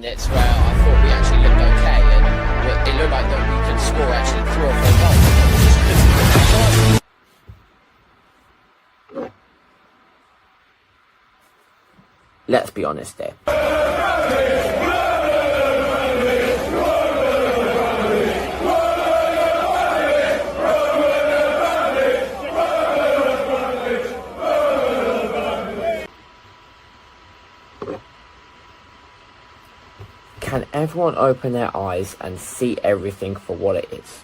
minutes where I thought we actually looked okay, and it looked like that we could score actually 3 or 4 goals. We just couldn't put that shot. Let's be honest there. Can everyone open their eyes and see everything for what it is?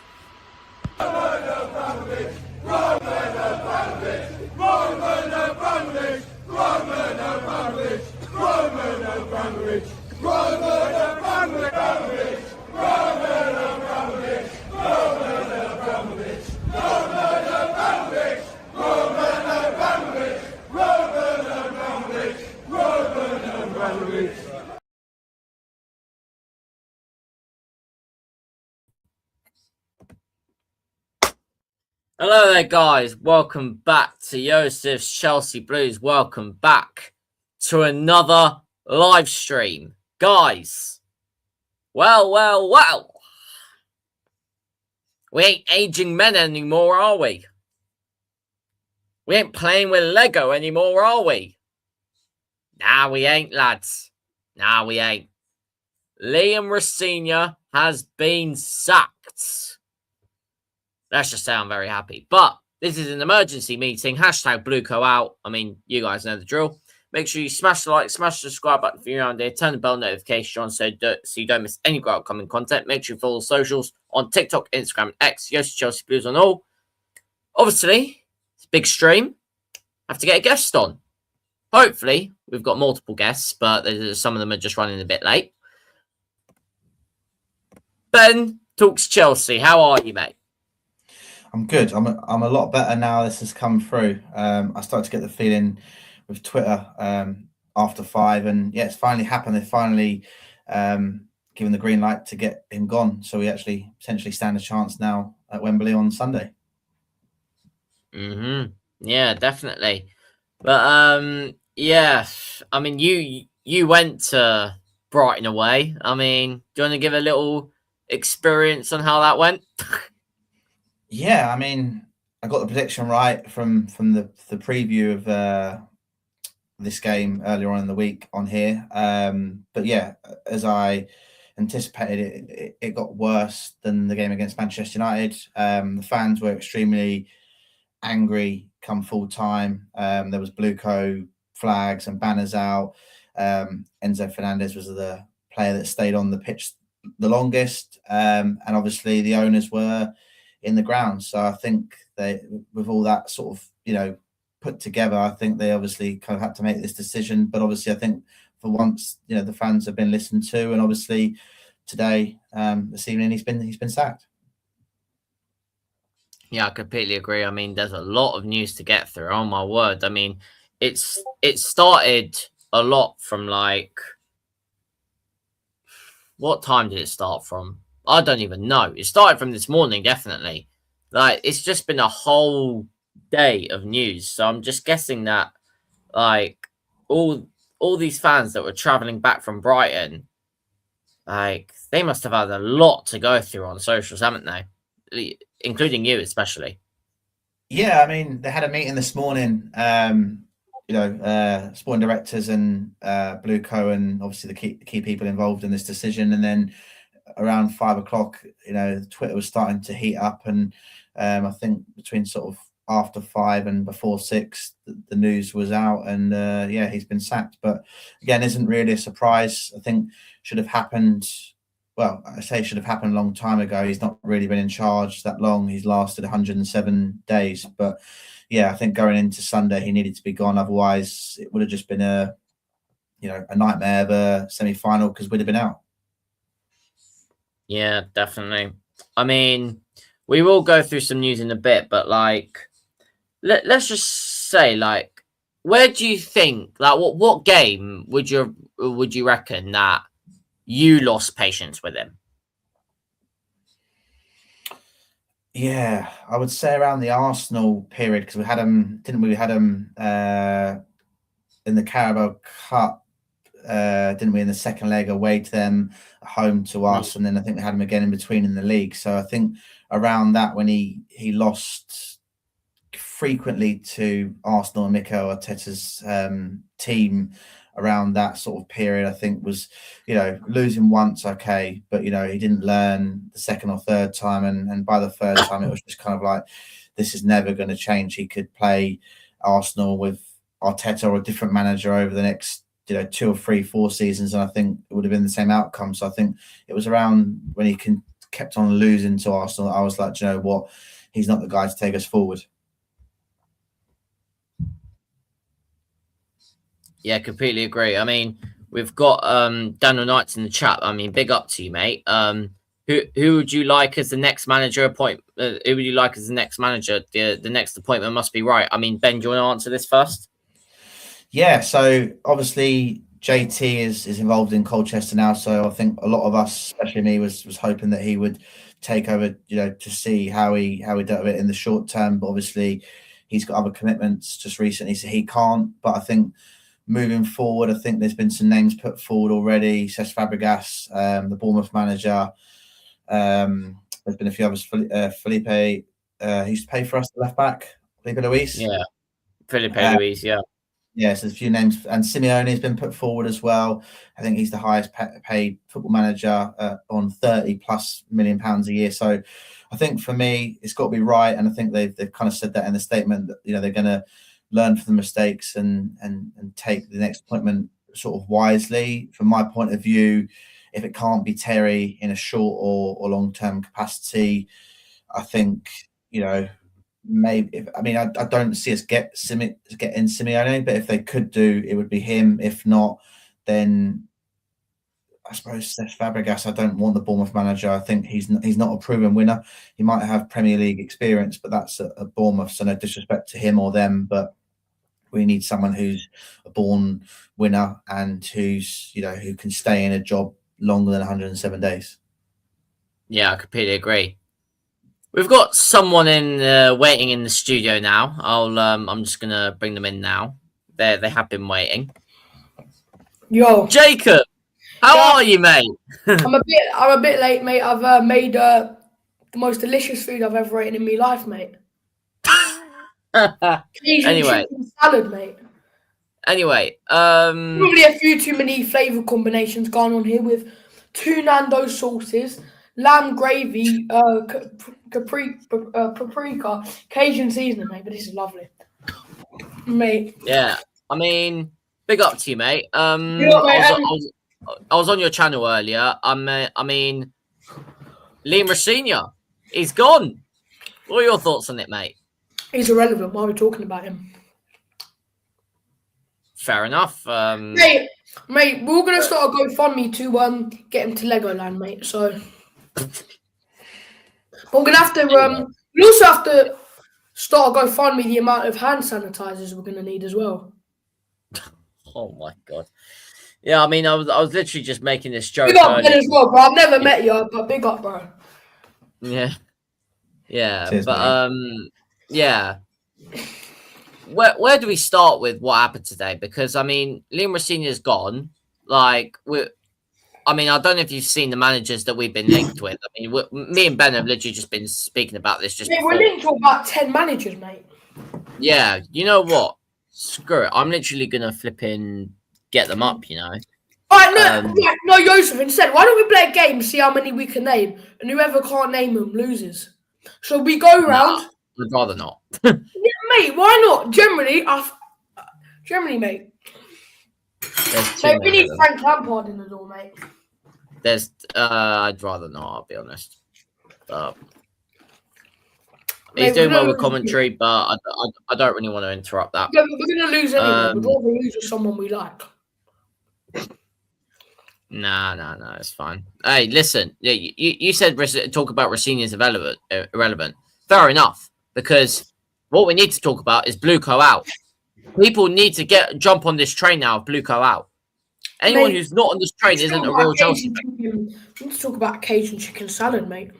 Hello there, guys. Welcome back to Yosef's Chelsea Blues. Welcome back to another live stream. Guys, well. We ain't aging men anymore, are we? We ain't playing with Lego anymore, are we? Nah, we ain't, lads. Nah, we ain't. Liam Rosenior has been sacked. Let's just say I'm very happy. But this is an emergency meeting. Hashtag Blueco out. I mean, you guys know the drill. Make sure you smash the like, smash the subscribe button if you're around here. Turn the bell notification on so you don't miss any great upcoming content. Make sure you follow the socials on TikTok, Instagram, and X. Yes, Chelsea Blues on all. Obviously, it's a big stream. Have to get a guest on. Hopefully, we've got multiple guests, but some of them are just running a bit late. Ben talks Chelsea. How are you, mate? I'm good. I'm a lot better now. This has come through. I started to get the feeling with Twitter after 5, and yeah, it's finally happened. They finally given the green light to get him gone, so we actually potentially stand a chance now at Wembley on Sunday. Yeah, definitely. But yeah, I mean, you went to Brighton away. I mean, do you want to give a little experience on how that went? Yeah, I mean, I got the prediction right from the preview of this game earlier on in the week on here. But yeah, as I anticipated, it got worse than the game against Manchester United. The fans were extremely angry come full time. There was Blueco flags and banners out. Enzo Fernandez was the player that stayed on the pitch the longest. And obviously the owners were in the ground. So I think they, with all that sort of, put together, I think they obviously kind of had to make this decision. But obviously I think for once, the fans have been listened to, and obviously today, this evening, he's been sacked. Yeah, I completely agree. I mean, there's a lot of news to get through. Oh my word. I mean, it started a lot from what time did it start from? I don't even know. It started from this morning, definitely. It's just been a whole day of news. So I'm just guessing that all these fans that were traveling back from Brighton, they must have had a lot to go through on socials, haven't they? Including you, especially. Yeah, I mean, they had a meeting this morning, sporting directors and Blueco, and obviously the key people involved in this decision. And then around 5 o'clock, Twitter was starting to heat up, and I think between sort of after 5 and before 6, the news was out, and he's been sacked. But again, isn't really a surprise. I think should have happened. Well, I say should have happened a long time ago. He's not really been in charge that long. He's lasted 107 days. But yeah, I think going into Sunday, he needed to be gone. Otherwise, it would have just been a nightmare of a semi-final, because we'd have been out. Yeah, definitely. I mean, we will go through some news in a bit, but let's just say, where do you think, what game would you reckon that you lost patience with him? Yeah, I would say around the Arsenal period, because we had him, didn't we? We had him in the Carabao Cup didn't we, in the second leg away to them, home to us, and then I think we had him again in between in the league. So I think around that, when he lost frequently to Arsenal and Mikel Arteta's team around that sort of period, I think was, losing once, okay, but he didn't learn the second or third time, and by the third time it was just kind of like, this is never going to change. He could play Arsenal with Arteta or a different manager over the next 2 or 3, 4 seasons, and I think it would have been the same outcome. So I think it was around when he kept on losing to Arsenal, I was like, do you know what, he's not the guy to take us forward. Yeah, completely agree. I mean, we've got Daniel Knights in the chat. I mean, big up to you, mate. Who would you like as the next manager appointment? Who would you like as the next manager? The next appointment must be right. I mean, Ben, do you want to answer this first? Yeah, so obviously JT is involved in Colchester now, so I think a lot of us, especially me, was hoping that he would take over, to see how he dealt with it in the short term. But obviously, he's got other commitments just recently, so he can't. But I think moving forward, I think there's been some names put forward already. Cesc Fabregas, the Bournemouth manager. There's been a few others. Felipe, he used to pay for us, the left back. Felipe Luis. Yeah, Felipe Luis. Yeah. Yes, there's a few names, and Simeone has been put forward as well. I think he's the highest paid football manager on £30+ million a year. So I think for me, it's got to be right, and I think they've kind of said that in the statement that they're going to learn from the mistakes and take the next appointment sort of wisely. From my point of view, if it can't be Terry in a short or long-term capacity, I think maybe I don't see us getting Simeone, but if they could do, it would be him. If not, then I suppose Cesc Fabregas. I don't want the Bournemouth manager. I think he's not a proven winner. He might have Premier League experience, but that's at Bournemouth, so no disrespect to him or them, but we need someone who's a born winner and who's who can stay in a job longer than 107 days. Yeah, I completely agree. We've got someone waiting in the studio now. I'm just gonna bring them in now. They have been waiting. Yo, Jacob, how are you, mate? I'm a bit late, mate. I've made the most delicious food I've ever eaten in my life, mate. Anyway, chicken salad, mate. Anyway, probably a few too many flavor combinations going on here with 2 Nando sauces, lamb gravy, paprika, Cajun seasoning, mate. But this is lovely, mate. Yeah, I mean, big up to you, mate. mate, I was on your channel earlier. I mean, Liam Rosenior, he's gone. What are your thoughts on it, mate? He's irrelevant. Why are we talking about him? Fair enough. Mate, we're gonna start a GoFundMe to get him to Legoland, mate. So we're gonna have to we also have to start a GoFundMe the amount of hand sanitizers we're gonna need as well. Oh my god. Yeah, I mean, I was literally just making this joke. Big up Ben as well, bro. I've never met you, but big up, bro. Yeah. Cheers, but mate. yeah. Where do we start with what happened today? Because I mean, Liam Rosenior's gone. Like I don't know if you've seen the managers that we've been linked with. I mean, me and Ben have literally just been speaking about this just before. We're linked to about 10 managers, mate. Yeah, you know what? Screw it. I'm literally gonna get them up. Alright, no, Joseph. Instead, why don't we play a game and see how many we can name, and whoever can't name them loses. So we go around. I'd rather not. Yeah, mate, why not? Generally, mate. We need Frank Lampard in the door, mate. I'd rather not, I'll be honest. He's doing well with commentary, but I don't really want to interrupt that. Yeah, we're going to lose anyway. We'd rather lose with someone we like. No, it's fine. Hey, listen, you said talk about Rosenior's irrelevant. Fair enough, because what we need to talk about is Bluco out. People need to jump on this train now of Bluco out. Anyone who's not on this train isn't a real Chelsea fan. We need to talk about Cajun chicken salad, mate.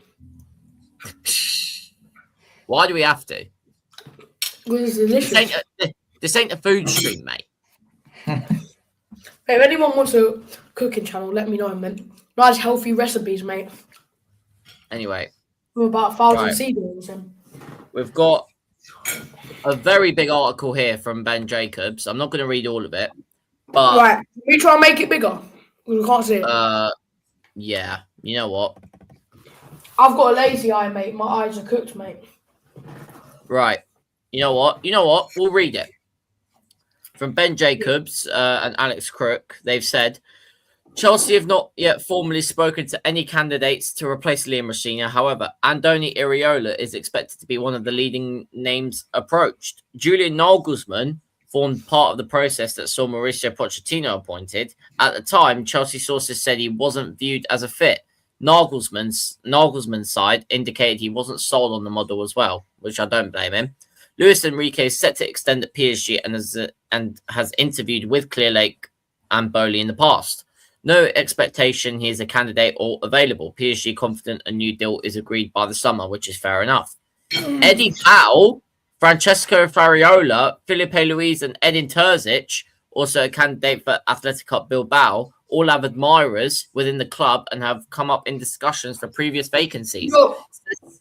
Why do we have to? Well, it's delicious. This ain't a food stream, mate. If anyone wants a cooking channel, let me know, man. Nice healthy recipes, mate. Anyway, With about 1,000 Right. seedlings. we've got a very big article here from Ben Jacobs. I'm not going to read all of it, but Right, we try and make it bigger. We can't see it. yeah, you know what? I've got a lazy eye, mate. My eyes are cooked, mate. Right. You know what? We'll read it. From Ben Jacobs and Alex Crook, they've said, Chelsea have not yet formally spoken to any candidates to replace Liam Rosenior. However, Andoni Iraola is expected to be one of the leading names approached. Julian Nagelsmann formed part of the process that saw Mauricio Pochettino appointed. At the time, Chelsea sources said he wasn't viewed as a fit. Nagelsmann's side indicated he wasn't sold on the model as well, which I don't blame him. Luis Enrique is set to extend at PSG and has interviewed with Clearlake and Bowley in the past. No expectation he is a candidate or available. PSG confident a new deal is agreed by the summer, which is fair enough. Eddie Howe, Francesco Fariola, Felipe Luis, and Edin Terzic, also a candidate for Athletic Club Bilbao, all have admirers within the club and have come up in discussions for previous vacancies.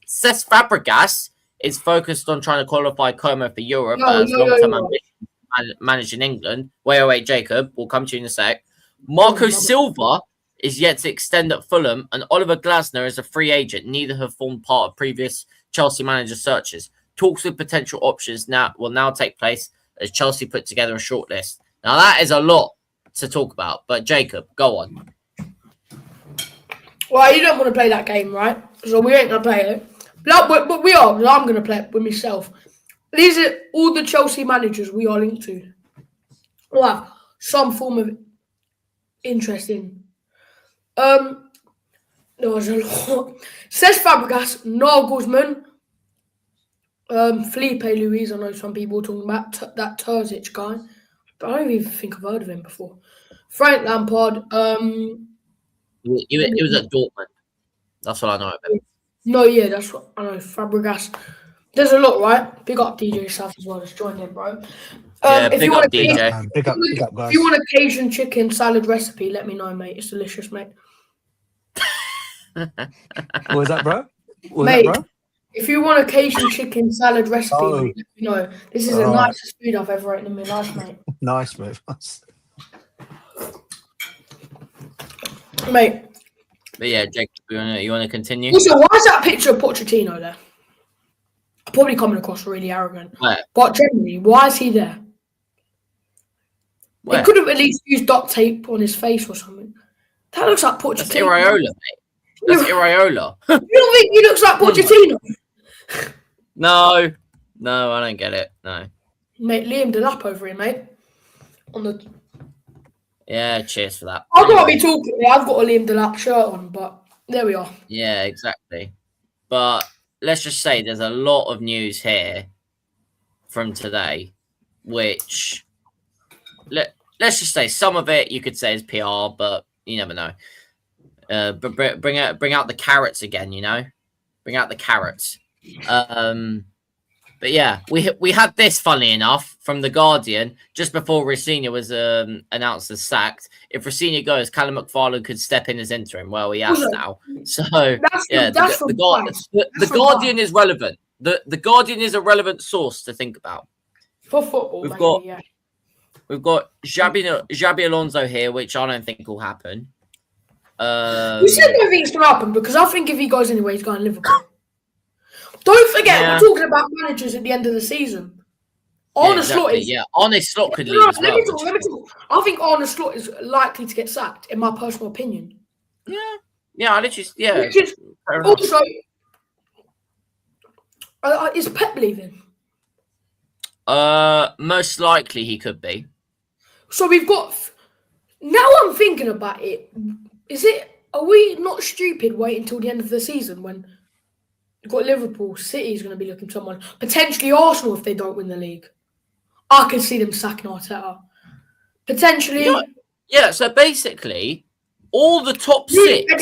Cesc Fabregas is focused on trying to qualify Como for Europe as long-term ambition managed in England. Wait, Jacob, we'll come to you in a sec. Marco Silva is yet to extend at Fulham, and Oliver Glasner is a free agent. Neither have formed part of previous Chelsea manager searches. Talks with potential options will now take place as Chelsea put together a shortlist. Now that is a lot to talk about, but Jacob, go on. Well, you don't want to play that game, right? So we ain't gonna play it. But we are. I'm gonna play it with myself. These are all the Chelsea managers we are linked to. We'll have some form of interest in. There was a lot. Cesc Fabregas, Nagelsmann, Felipe Luis. I know some people talking about that Terzic guy, but I don't even think I've heard of him before. Frank Lampard. He was at Dortmund. That's what I know of him. No, yeah, that's what I know. Fabregas. There's a lot, right? Big up DJ South as well. Just joined in, bro. Big up DJ. Big up, guys. If you want a Cajun chicken salad recipe, let me know, mate. It's delicious, mate. What was that, bro? If you want a Cajun chicken salad recipe, mate, let me know. This is the nicest food I've ever eaten in my life, mate. Nice, mate. Mate. But yeah, Jake, you want to continue? Also, why is that picture of Pochettino there? Probably coming across really arrogant. Where? But generally, why is he there? Where? He could have at least used duct tape on his face or something. That looks like Pochettino. That's Iraola, mate. That's Iraola. You don't think he looks like Pochettino? No, I don't get it. No. Mate, Liam Delap over here, mate. Yeah, cheers for that. I've got to be talking. I've got a Liam Delap shirt on, but there we are. Yeah, exactly. But let's just say there's a lot of news here from today, which let's just say some of it you could say is PR, but you never know. But bring out the carrots again, you know. Bring out the carrots. But yeah, we had this, funny enough, from The Guardian just before Rosenior was announced as sacked. If Rosenior goes, Callum McFarlane could step in as interim. Well, he has now. So the Guardian is relevant. The Guardian is a relevant source to think about. For football, we've got Xabi Alonso here, which I don't think will happen. You said don't think it's going to happen because I think if he goes anyway, he's going to Liverpool. Don't forget, we're talking about managers at the end of the season. Arne Slot is... Yeah, Arne Slot could leave as well. Let me talk. I think Arne Slot is likely to get sacked, in my personal opinion. Yeah, I literally... Yeah. Also, is Pep leaving? Most likely he could be. So we've got... Now I'm thinking about it. Are we not stupid waiting until the end of the season when... You've got Liverpool, City's going to be looking for someone. Potentially Arsenal if they don't win the league. I can see them sacking Arteta. Potentially. Yeah, so basically, all the top six...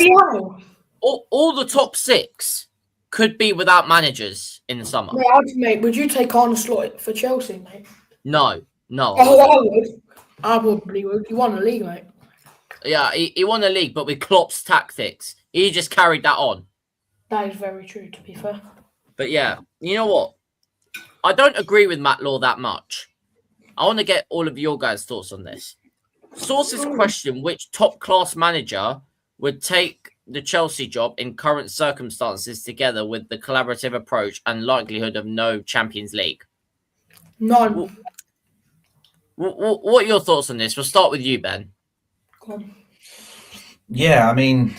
All the top six could be without managers in the summer. Mate, would you take Arne Slot for Chelsea, mate? No. I would. I probably would. He won the league, mate. Yeah, he won the league, but with Klopp's tactics, he just carried that on. That is very true, to be fair. But yeah, you know what? I don't agree with Matt Law that much. I want to get all of your guys' thoughts on this. Sources question which top-class manager would take the Chelsea job in current circumstances together with the collaborative approach and likelihood of no Champions League. None. What are your thoughts on this? We'll start with you, Ben. Go on. Yeah, I mean,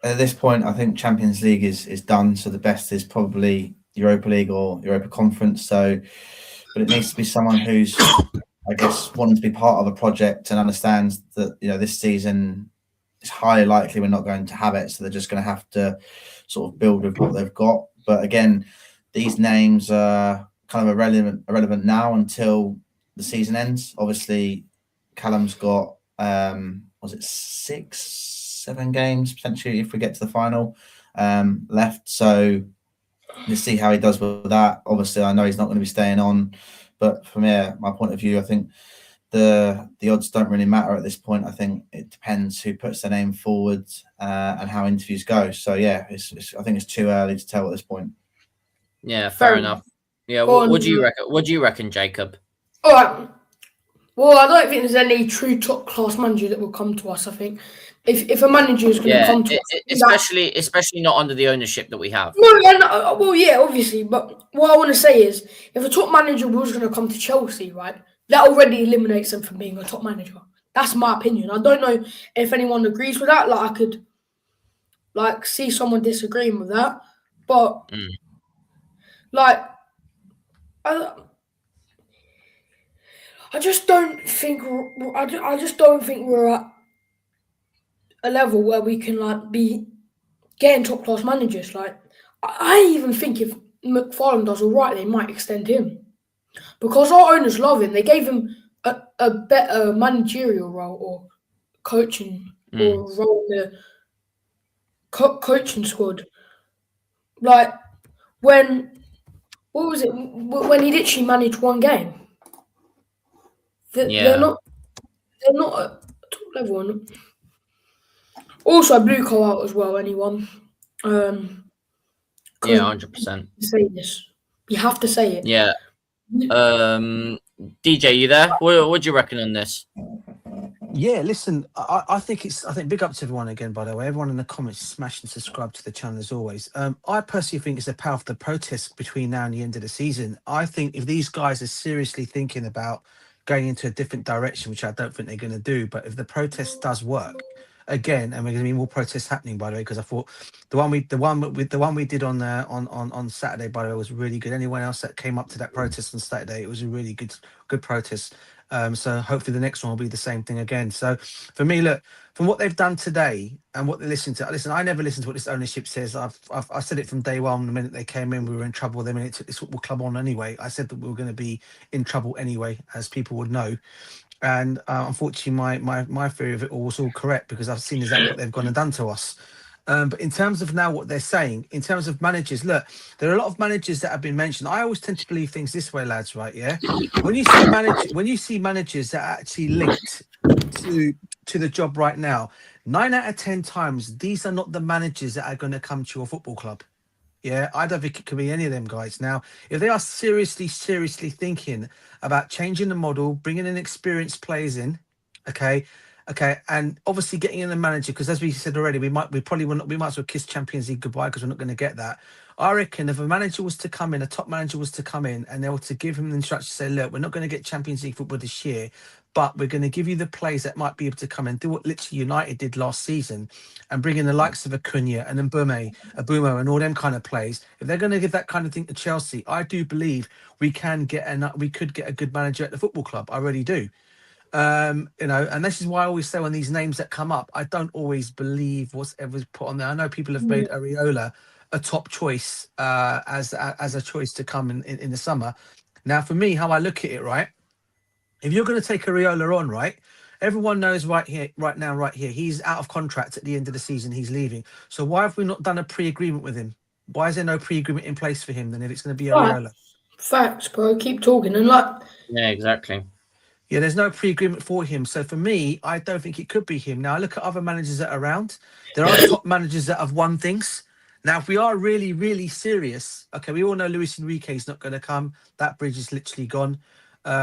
at this point, I think Champions League is done. So the best is probably Europa League or Europa Conference. So, but it needs to be someone who's, I guess, wanting to be part of a project and understands that, you know, this season it's highly likely we're not going to have it. So they're just going to have to sort of build with what they've got. But again, these names are kind of irrelevant now until the season ends. Obviously, Callum's got, was it 6-7 games potentially if we get to the final left. So let's see how he does with that. Obviously, I know he's not going to be staying on, but from my point of view, I think the odds don't really matter at this point. I think it depends who puts their name forward and how interviews go. So yeah, I think it's too early to tell at this point. Yeah, fair enough. Yeah, what do you reckon? What do you reckon, Jacob? All right. Well, I don't think there's any true top class manager that will come to us. I think if a manager is going to come to us, especially not under the ownership that we have. No, well, yeah, obviously. But what I want to say is, if a top manager was going to come to Chelsea, right, that already eliminates them from being a top manager. That's my opinion. I don't know if anyone agrees with that. Like, I could see someone disagreeing with that, but I just don't think we're at a level where we can be getting top class managers. Like, I even think if McFarlane does all right, they might extend him because our owners love him. They gave him a better managerial role or coaching or role in the coaching squad. Like when he literally managed one game. They're not at top level. Also, Blue Coal out as well. Anyone? Yeah, 100%. Say this. You have to say it. Yeah. DJ, you there? What do you reckon on this? Yeah, listen, I think big up to everyone again, by the way. Everyone in the comments, smash and subscribe to the channel as always. I personally think it's the power of the protest between now and the end of the season. I think if these guys are seriously thinking about going into a different direction, which I don't think they're going to do, but if the protest does work again, and we're going to be more protests happening, by the way, because I thought the one we did on Saturday, by the way, was really good. Anyone else that came up to that protest on Saturday, it was a really good protest. So hopefully the next one will be the same thing again. So for me, look, from what they've done today and what they listen to, I never listen to what this ownership says. I said it from day one. The minute they came in, we were in trouble. The minute it took this football club on anyway, I said that we were going to be in trouble anyway, as people would know. And unfortunately, my theory of it all was all correct because I've seen exactly what they've gone and done to us. But in terms of now what they're saying, in terms of managers, look, there are a lot of managers that have been mentioned. I always tend to believe things this way, lads, right? Yeah. When you see managers that are actually linked to the job right now, 9 out of 10 times, these are not the managers that are going to come to your football club. Yeah, I don't think it could be any of them guys. Now, if they are seriously thinking about changing the model, bringing in experienced players in, okay, and obviously getting in a manager, because as we said already, we might as well kiss Champions League goodbye because we're not going to get that. I reckon if a manager was to come in, a top manager was to come in, and they were to give him the instructions, say, look, we're not going to get Champions League football this year, but we're going to give you the players that might be able to come and do what literally United did last season and bring in the likes of Acuna and Mbumo and all them kind of players. If they're going to give that kind of thing to Chelsea, I do believe we could get a good manager at the football club. I really do. And this is why I always say when these names that come up, I don't always believe whatever's put on there. I know people have made Areola a top choice as a choice to come in the summer. Now, for me, how I look at it, right? If you're going to take Areola on, right, everyone knows right now, he's out of contract at the end of the season. He's leaving. So why have we not done a pre-agreement with him? Why is there no pre-agreement in place for him then if it's going to be Areola? Facts, bro. Keep talking. And yeah, exactly. Yeah, there's no pre-agreement for him. So for me, I don't think it could be him. Now, I look at other managers that are around. There are top managers that have won things. Now, if we are really, really serious, okay, we all know Luis Enrique is not going to come. That bridge is literally gone.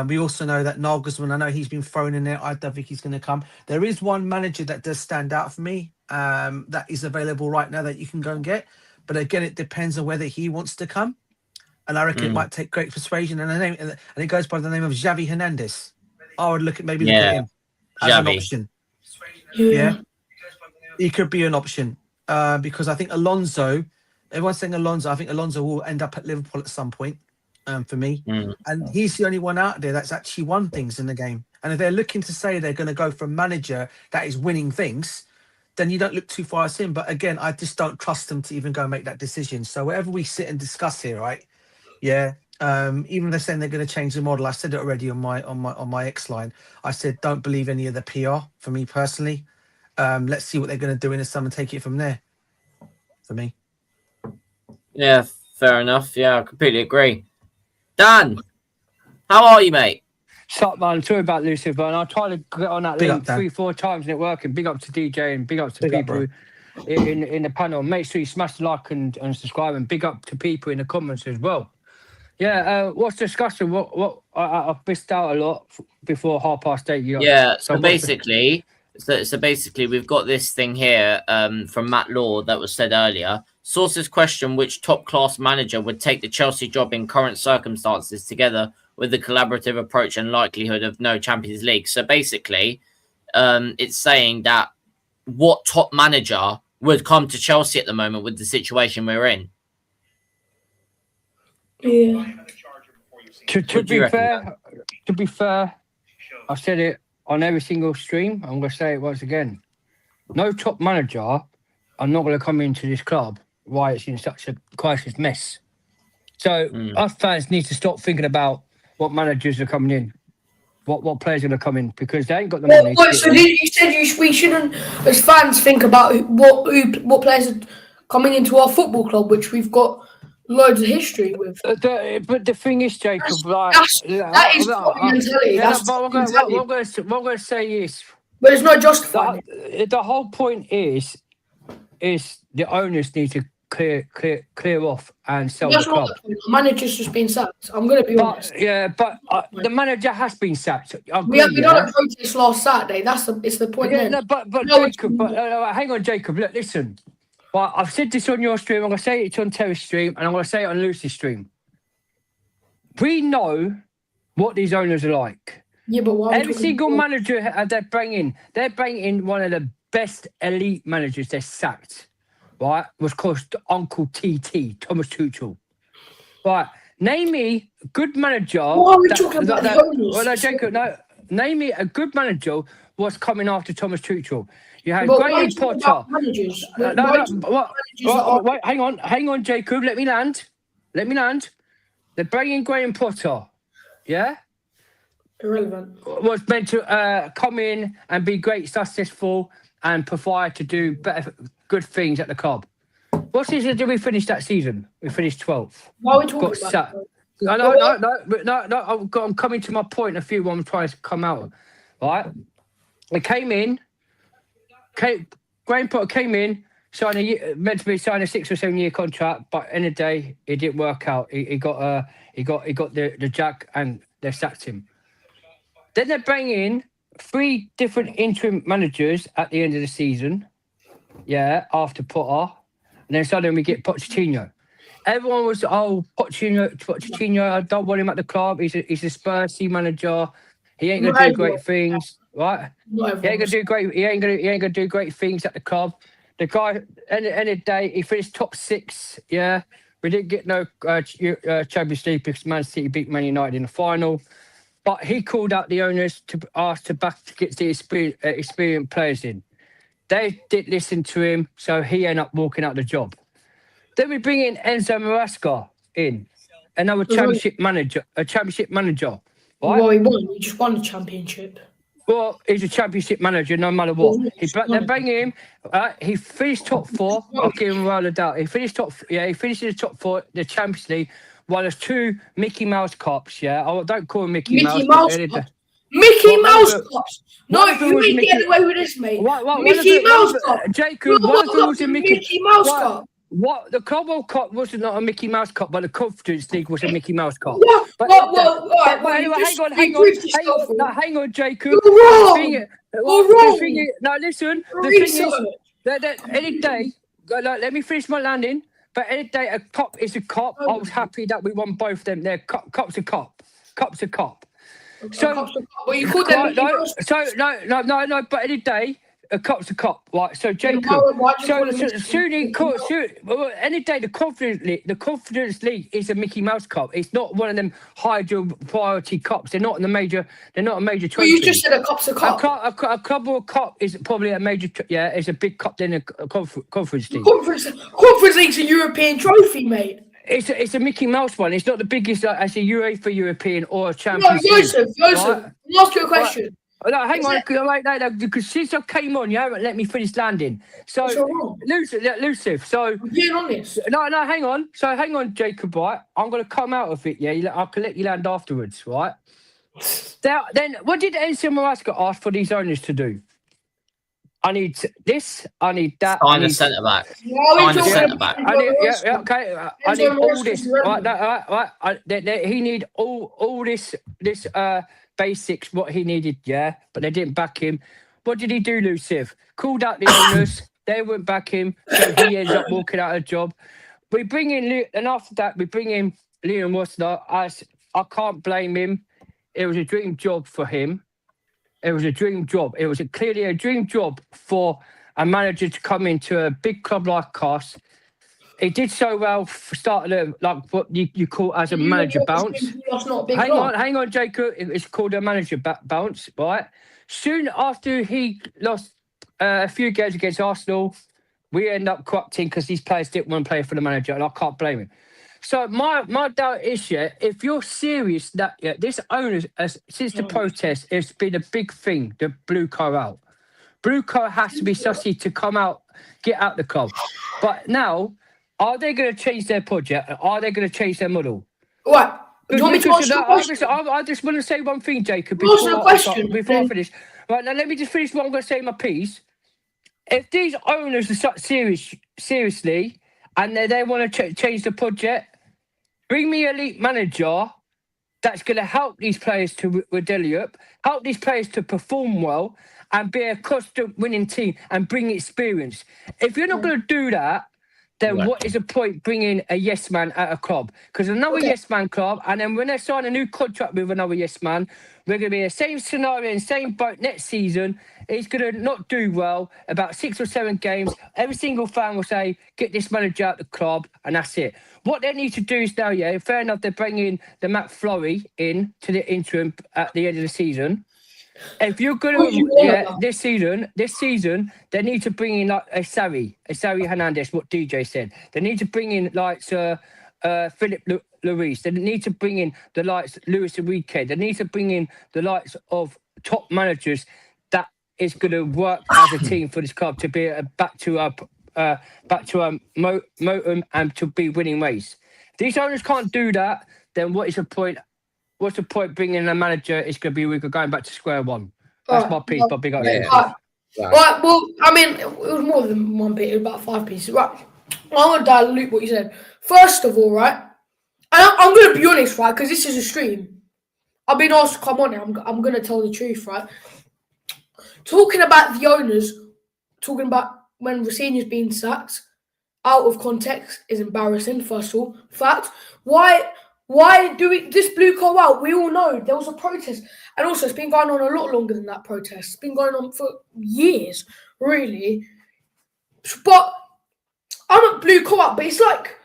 We also know that Nagelsmann, I know he's been thrown in there. I don't think he's going to come. There is one manager that does stand out for me that is available right now that you can go and get. But again, it depends on whether he wants to come. And I reckon it might take great persuasion. And it goes by the name of Xavi Hernandez. I would look at him as an option. Yeah. He could be an option because I think Alonso, everyone's saying Alonso, I think Alonso will end up at Liverpool at some point for me. And he's the only one out there that's actually won things in the game. And if they're looking to say they're going to go for a manager that is winning things, then you don't look too far as him. But again, I just don't trust them to even go and make that decision. So whatever we sit and discuss here, right? Yeah. Even they're saying they're going to change the model. I said it already on my X line. I said don't believe any of the PR for me personally. Let's see what they're going to do in the summer and take it from there. For me. Yeah, fair enough. Yeah, I completely agree. Dan, how are you, mate? Sup, man. Sorry about Lucifer, and I tried to get on that Big link up, Dan. 3-4 times and it working. Big up to DJ and big up to Big up, people in the panel. Make sure you smash the like and subscribe, and big up to people in the comments as well. Yeah, what's discussion? What I've missed out a lot before 8:30. Yeah, so basically, we've got this thing here from Matt Law that was said earlier. Sources question which top-class manager would take the Chelsea job in current circumstances together with the collaborative approach and likelihood of no Champions League. So basically, it's saying that what top manager would come to Chelsea at the moment with the situation we're in? Yeah. To be fair, I said it on every single stream. I'm going to say it once again. No top manager are not going to come into this club why it's in such a crisis mess. So us fans need to stop thinking about what managers are coming in, what players are going to come in, because they ain't got the money. So you said we shouldn't, as fans, think about what players are coming into our football club, which we've got loads of history with. But the thing is, Jacob, that is mentality. What I'm going to say is, but it's not justifying it. The whole point is the owners need to clear off and sell the club. The manager's just been sacked. I'm going to be honest. Yeah, but the manager has been sacked. We done a protest last Saturday. It's the point. Yeah, Jacob, hang on, Jacob. Look, listen. Well, I've said this on your stream. I'm going to say it on Terry's stream, and I'm going to say it on Lucy's stream. We know what these owners are like. Yeah, but why every single manager they're bringing in one of the best elite managers they sacked. Right, was called Uncle TT, Thomas Tuchel. Right, name me a good manager. Why are we talking about the owners? Well, no, Jacob, no. Name me a good manager was coming after Thomas Tuchel. You had Graham Potter. Wait, hang on, Jacob. Let me land. They're bringing Graham Potter. Yeah. Irrelevant. Was meant to come in and be great, successful, and provide to do good things at the club. What season did we finish that season? We finished 12th. Why are we talking about that? No. I'm coming to my point. A few I'm trying to come out. Right. They came in. Graham Potter came in, meant to be signing a 6 or 7 year contract, but in the day it didn't work out. He got the jack and they sacked him. Then they bring in 3 different interim managers at the end of the season. Yeah, after Potter, and then suddenly we get Pochettino. Everyone was, Pochettino. I don't want him at the club. He's a Spursy manager. He ain't gonna do great things, right? He ain't gonna do great things at the club. The guy, end of the day, he finished top 6. Yeah, we didn't get no Champions League because Man City beat Man United in the final. But he called out the owners to ask to get the experienced players in. They didn't listen to him, so he ended up walking out the job. Then we bring in Enzo Maresca in, another championship manager. Right? Well, he won. He just won the championship. Well, he's a championship manager no matter what. They bring him. He finished top 4. I'll give him a roll of doubt. He finished he finished in the top 4, the Champions League. Well, there's 2 Mickey Mouse Cups, yeah. I don't call him Mickey Mouse. Mickey Well, Mouse one of cups. one No, of them you was ain't Mickey- getting away with this, mate. one Mickey of Mouse the, cup. Jacob, Your one of them World was a Cup's Mickey. Mouse What? cup. What the Club World Cup was not a Mickey Mouse Cup, but the Conference League was a Mickey Mouse Cup. What? But Well, right, but you anyway, just hang proved yourself on, wrong. no, hang on, Jacob. You're The wrong. thing, You're the wrong. thing is, no, listen. The Research. thing is that any day, let me finish my landing. But any day, a cup is a cup. I was happy that we won both of them. They're cup's a cup. Cup's a cup. So, well, you called them Mickey no, Mouse. so no. But any day, a cup's a cup, right? So Jacob, why'd you call it Mickey soon, any day the Confidence League is a Mickey Mouse Cup. It's not one of them high priority cups. They're not a major Well, trophy. you just said a cup's a cup. A Club World Cup is probably a major. It's a big cup than a Conference League. Conference League's a European trophy, mate. It's a Mickey Mouse one. It's not the biggest as a UEFA European or a No, Champions League. Joseph, right? let me ask you a question. No, hang on, because since I came on, you haven't let me finish landing. So, Lucifer. So, I'm being honest. no, hang on. So, hang on, Jacob. Right, I'm going to come out of it. Yeah, I can let you land afterwards. Right. Then, what did Enzo Maresca ask for these owners to do? I need this. I need that. Sign a centre back. Sign a centre back. I need, okay. I need all this. Right. He need all this basics. What he needed. Yeah, but they didn't back him. What did he do, Luciv? Called out the owners. They wouldn't back him, so he ends up walking out of a job. We bring in, and after that, we bring in Leon Rosenior. I can't blame him. It was a dream job for him. It was a dream job. It was clearly a dream job for a manager to come into a big club like us. He did so well for starting like what you call as a manager bounce. Hang on, Jacob. It's called a manager bounce, right? Soon after he lost a few games against Arsenal, we end up corrupting because these players didn't want to play for the manager, and I can't blame him. So my doubt is, if you're serious that this owners, since the protest, it's been a big thing, the Blue Co out. Blue Co has to be sussy to come out, get out the club. But now, are they going to change their project? Are they going to change their model? What? Do you want me to ask you a question? I just want to say one thing, Jacob, before I finish. Right, now let me just finish what I'm going to say in my piece. If these owners are seriously, and they want to change the project, bring me an elite manager that's going to help these players to develop, help these players to perform well, and be a constant winning team and bring experience. If you're not going to do that, then what is the point bringing a yes man at a club? Because another yes man club, and then when they sign a new contract with another yes man, we're going to be in the same scenario and same boat next season. He's going to not do well, about 6 or 7 games. Every single fan will say, get this manager out the club, and that's it. What they need to do is now, fair enough, they're bringing the Matt Flurry in to the interim at the end of the season. If you're going to, this season, they need to bring in like a Sarri Hernandez, what DJ said. They need to bring in like Philip Luis. They need to bring in the likes Luis Enrique. They need to bring in the likes of top managers that is going to work as a team for this club to be back to motum and to be winning ways. If these owners can't do that, then what is the point? What's the point bringing in a manager? It's going to be we're going back to square one. That's my piece, but big up. Right, well, I mean, it was more than one piece. It was about 5 pieces. Right, I want to dilute what you said. First of all, right, and I'm going to be honest, right, because this is a stream. I've been asked to come on now. I'm going to tell the truth, right? Talking about the owners, talking about when Rosenior's being sacked, out of context is embarrassing, first of all. Fact, why do we this Blue Co out? We all know there was a protest. And also it's been going on a lot longer than that protest. It's been going on for years, really. But I'm a Blue Co out, but it's like,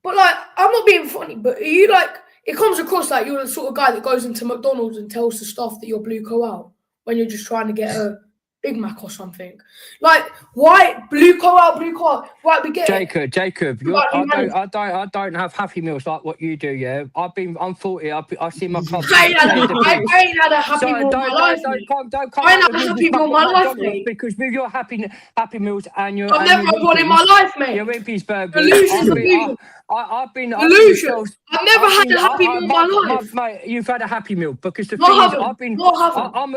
I'm not being funny, but are you like, it comes across like you're the sort of guy that goes into McDonald's and tells the staff that you're Blue Co out when you're just trying to get a Big Mac or something. Like, why blue car out, blue car? Right, we get it. Jacob, Right, I don't have Happy Meals like what you do. Yeah, I'm 40. I see my club. I ain't had a Happy Meal in my life. Don't come I ain't out had a with Happy Meal in my life, mate. because with your Happy Meals and your I've never had one in my life, mate. Your Wimpy's burgers. Delusion. I've never had a Happy Meal in my life. Mate, you've had a Happy Meal because the No, thing I is, haven't.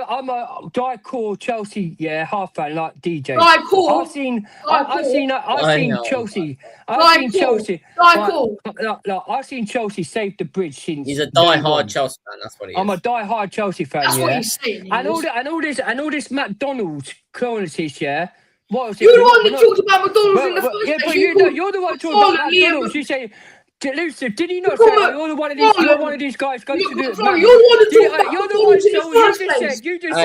I'm a die-core Chelsea, half fan like DJ. Die-core? I've seen know. Chelsea. Die-core. I've seen Chelsea save the bridge since. He's a die-hard Chelsea fan. That's what he is. I'm a die-hard Chelsea fan. That's yeah. what he's saying. And all this McDonald's qualities, yeah. What was it? You're the one that talked about McDonald's in the first yeah, place. but you're the one talking about McDonald's. You say, Lucy, did he not say you're one of these guys going to do it? Sorry, you're the one that talked about McDonald's in the first place. You just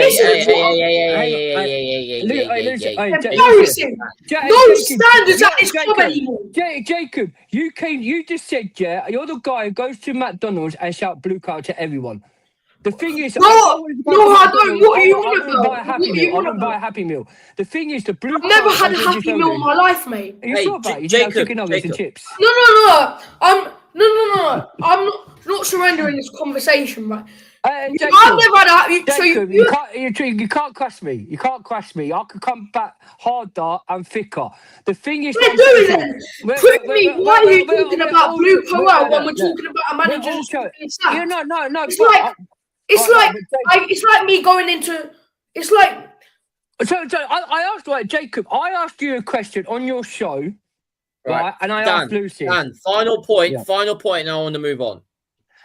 Embarrassing. No standards at this club anymore. Jacob, you just said, yeah, you're the guy who goes to McDonald's and shout blue card to everyone. The thing is, I don't. What are you on about? I wouldn't buy a Happy Meal. The thing is, the blue. I've never had a Happy Meal in my life, mate. Are you sure about it? You have chicken nuggets and chips. No. I'm not surrendering this conversation, right? Jacob, I've never had a Happy Meal. You can't crush me. You can't crush me. I could come back harder and thicker. The thing is, let's do it then. Prove me. Why are you talking about blue co-out when we're talking about a manager's Yeah, no. It's like me going into. It's like. So I asked Jacob. I asked you a question on your show, right? And I asked Lucy. Dan, final point. Yeah. Final point. And I want to move on.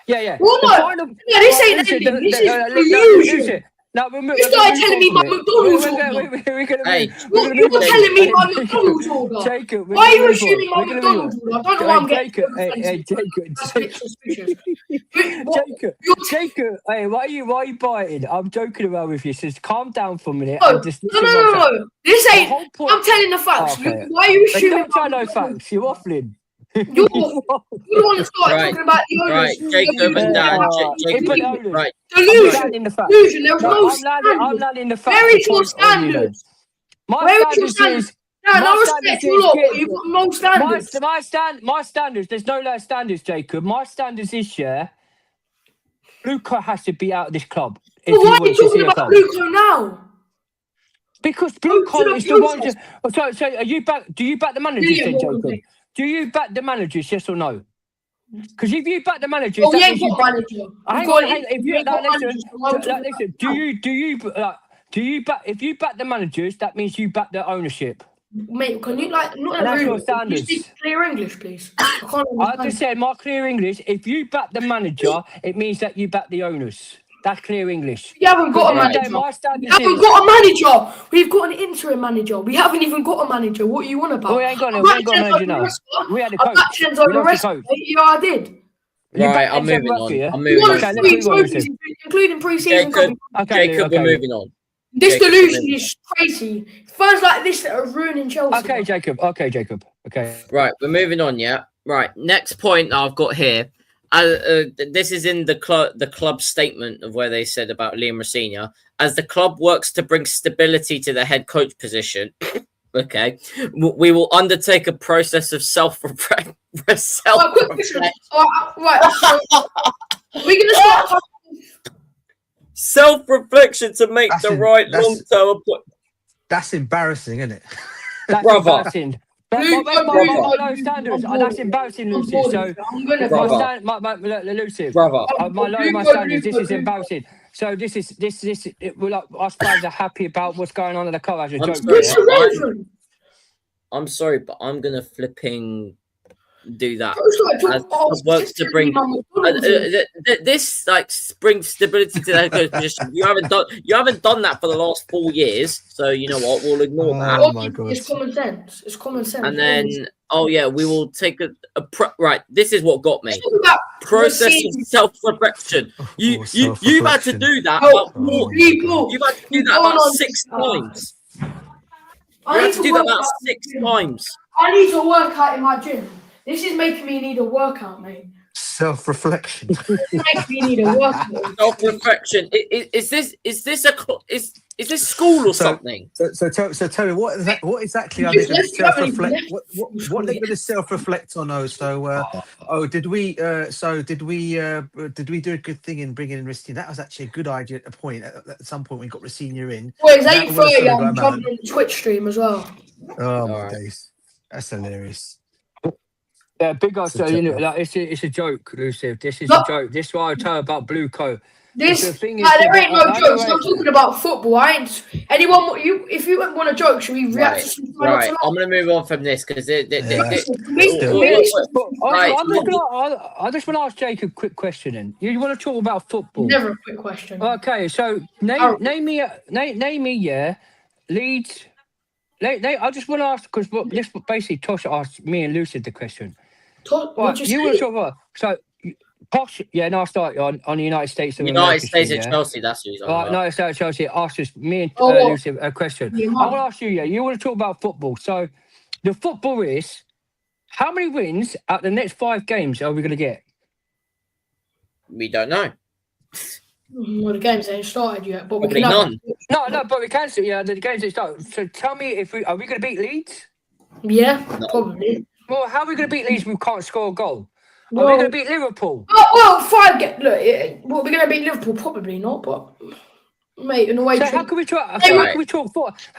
Yeah. Well, this ain't ending. This is illusion. No, you started telling me my McDonald's order. You're telling me my McDonald's order. Jacob, why are you assuming my McDonald's order? I don't know why I'm getting Jacob, hey, why are you biting? I'm joking around with you. Just calm down for a minute. No. This ain't. I'm telling the facts. Okay. Why are you assuming? Don't no facts. You're waffling. You want to start talking about the owners. Right, Jacob and Dan. Right. Delusion. There's no standards. I'm landing the facts. Where is your standards? Where is your standards? Dan, I respect you lot, but you've got no standards. My standards, there's no low standards, Jacob. My standards is, Luca has to be out of this club. Well, why are you talking about Luca now? Because Luca is the one. So are you back? Do you back the managers then, Jacob? Do you back the managers, yes or no? Because if you back the managers, we ain't got a manager. Do you back? If you back the managers, that means you back the ownership. Mate, can you not that's your standards. Can you speak clear English, please? I just said my clear English. If you back the manager, it means that you back the owners. That's clear English. We haven't got a manager. We've got an interim manager. We haven't even got a manager. What are you on about? We ain't got a manager now. We had a coach. Yeah, I did. Right, I'm moving on. Including pre-season. Jacob, we're moving on. This delusion is crazy. Fans like this that are ruining Chelsea. Okay, Jacob. Okay. Right, we're moving on, yeah? Right, next point I've got here. This is in the club statement of where they said about Liam Rosenior. As the club works to bring stability to the head coach position, okay, we will undertake a process of self-reflection. Right, we're going to start... Self-reflection to make the right long-term appointment. That's embarrassing, isn't it? That's embarrassing. My low standards. That's embarrassing, Lucy. So, Lucy, my standards. This is embarrassing. So this is. Us fans are happy about what's going on in the club as a joke. I'm sorry, but I'm gonna flipping do that. Works to bring this brings stability to that coach position. You haven't done that for the last 4 years, so you know what? We'll ignore that. Oh my God. It's common sense. And then we will take right. This is what got me. Process of self-reflection. You've had to do that. You've had to do that about 6 times. You had to do that about 6 times. I need to work out in my gym. This is making me need a workout, mate. Self-reflection. This makes me need a workout. Self-reflection. Is this Is this school or So- something? So tell me, what exactly are Just they going to let's go and self-reflect? left What are they going to self-reflect on? Did we do a good thing in bringing in Rosenior? That was actually a good idea at a point. At some point, we got Rosenior in. Well, it's Now all of a sudden 8:30. we've I'm got him jumping out. on the Twitch stream as well. Oh my Alright. days, that's hilarious. Yeah, big ups. It's a You know, joke. like it's a joke, Luciv. This is No. a joke. This is what I tell about Blue Co. This, The thing is, like, there ain't no I know jokes. I'm talking about football. I ain't. Anyone, if you want a joke, should we react to some Right. I'm gonna move on from this because Yeah. I just want to ask Jake a quick question. Then you want to talk about football? Never a quick question. Okay, so name me, yeah, Leeds. I just want to ask because this basically Tosh asked me and Lucid the question. What'd you You want to say? talk about Posh? Yeah, no, I'll start on the United States of United America States stream, of yeah? Chelsea. That's who he's on Right, about. United States of Chelsea asked us, me and what? Lucid, a question. Yeah, I want to ask you, yeah, you want to talk about football. So the football is how many wins out the next 5 games are we going to get? We don't know. Well, the games ain't started yet, but we Probably can have. none. No, but we can see, yeah, the games that start. So tell me if are we going to beat Leeds? Yeah, No. probably. Well, how are we going to beat Leeds if we can't score a goal? Are we Well, going to beat Liverpool? well, 5 get look. Well, we're gonna beat Liverpool, probably not, but mate, in a way. So how can we talk? How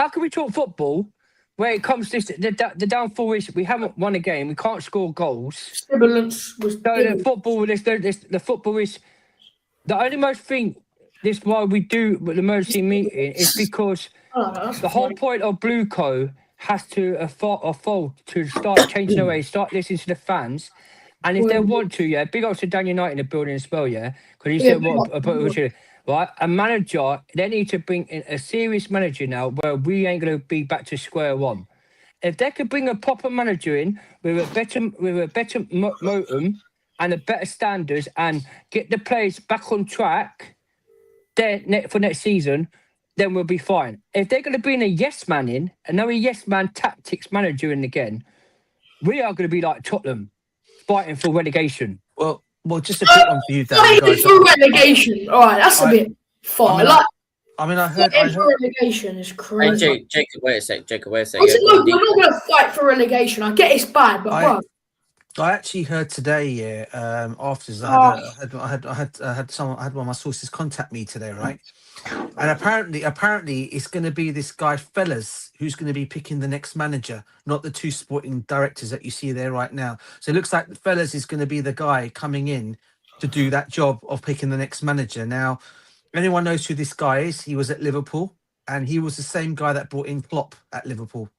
can we talk football? Where it comes to the downfall is we haven't won a game, we can't score goals. Sibilance was. So the football is the only most thing. This why we do the emergency meeting is because the whole point of Blue Co has to evolve to start changing the way, start listening to the fans. And if they want to, yeah, big ups to Dan United in the building as well, yeah, because he said right, a manager. They need to bring in a serious manager now, where we ain't going to be back to square one. If they could bring a proper manager in with a better motum and a better standards and get the players back on track, for next season, then we'll be fine. If they're going to bring a yes man in, another yes man tactics manager in again, we are going to be like Tottenham, fighting for relegation. Well, just a quick one for you, Dan. Fighting for relegation. All right, that's a bit far. I heard. For relegation is crazy. Hey, Jacob, wait a sec. I said, no, we're not going to fight for relegation. I get it's bad, but bro. I actually heard today, yeah. Afterwards, I had one of my sources contact me today, right? And apparently, it's going to be this guy Fellas who's going to be picking the next manager, not the 2 sporting directors that you see there right now. So it looks like Fellas is going to be the guy coming in to do that job of picking the next manager. Now, anyone knows who this guy is? He was at Liverpool, and he was the same guy that brought in Klopp at Liverpool.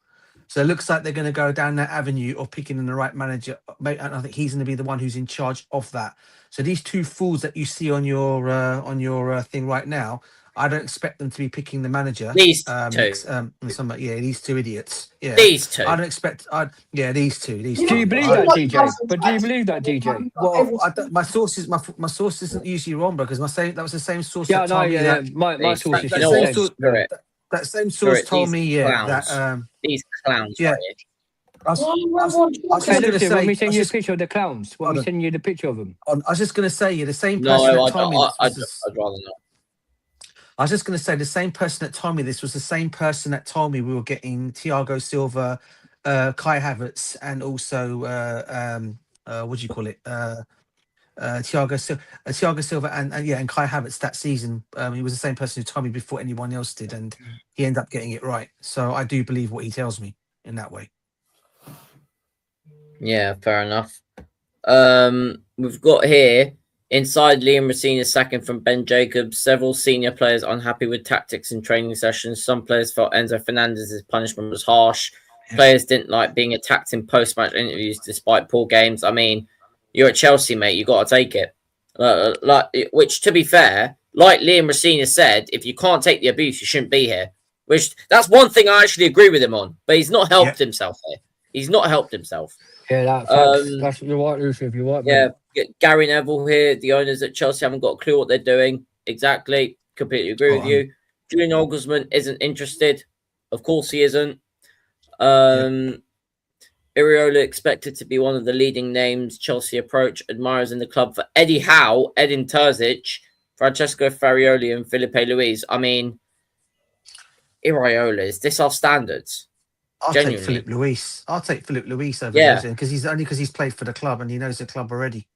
So it looks like they're going to go down that avenue of picking in the right manager. And I think he's going to be the one who's in charge of that. So these 2 fools that you see on your thing right now, I don't expect them to be picking the manager. These 2. These 2 idiots. Yeah, these 2. I don't expect. These 2. Do you believe that, DJ? But do you believe that, DJ? Well, my source isn't usually wrong, because that was the same source. Yeah, that told me that, my source is that same source told me, that these clowns. Yeah. Right? I was just going to say. When we send you a picture of the clowns, when we send you the picture of them. I was just going to say, the same person that told me I'd rather not. I was just going to say, the same person that told me this was the same person that told me we were getting Thiago Silva, Kai Havertz, and also what do you call it? Thiago Silva and Kai Havertz that season. He was the same person who told me before anyone else did, and he ended up getting it right. So I do believe what he tells me in that way. Yeah, fair enough. We've got here inside Liam Rosenior's sacking from Ben Jacobs. Several senior players unhappy with tactics in training sessions. Some players felt Enzo Fernandez's punishment was harsh. Yeah. Players didn't like being attacked in post-match interviews despite poor games. I mean, you're at Chelsea, mate. You got to take it. Which, to be fair, like Liam Rosenior said, if you can't take the abuse, you shouldn't be here. Which that's one thing I actually agree with him on. But he's not helped himself here. He's not helped himself. Yeah, that's you're right, Lucy. You're right. Yeah, Gary Neville here. The owners at Chelsea haven't got a clue what they're doing. Exactly. Completely agree with you. Julian Nagelsmann isn't interested. Of course he isn't. Iriola expected to be one of the leading names Chelsea approach. Admirers in the club for Eddie Howe, Edin Terzic, Francesco Farioli and Felipe Luis. I mean, Iraola, is this our standards? I'll take Genuinely. Philip Luis. I'll take Philip Luis over Yeah. Rosenior because he's played for the club and he knows the club already.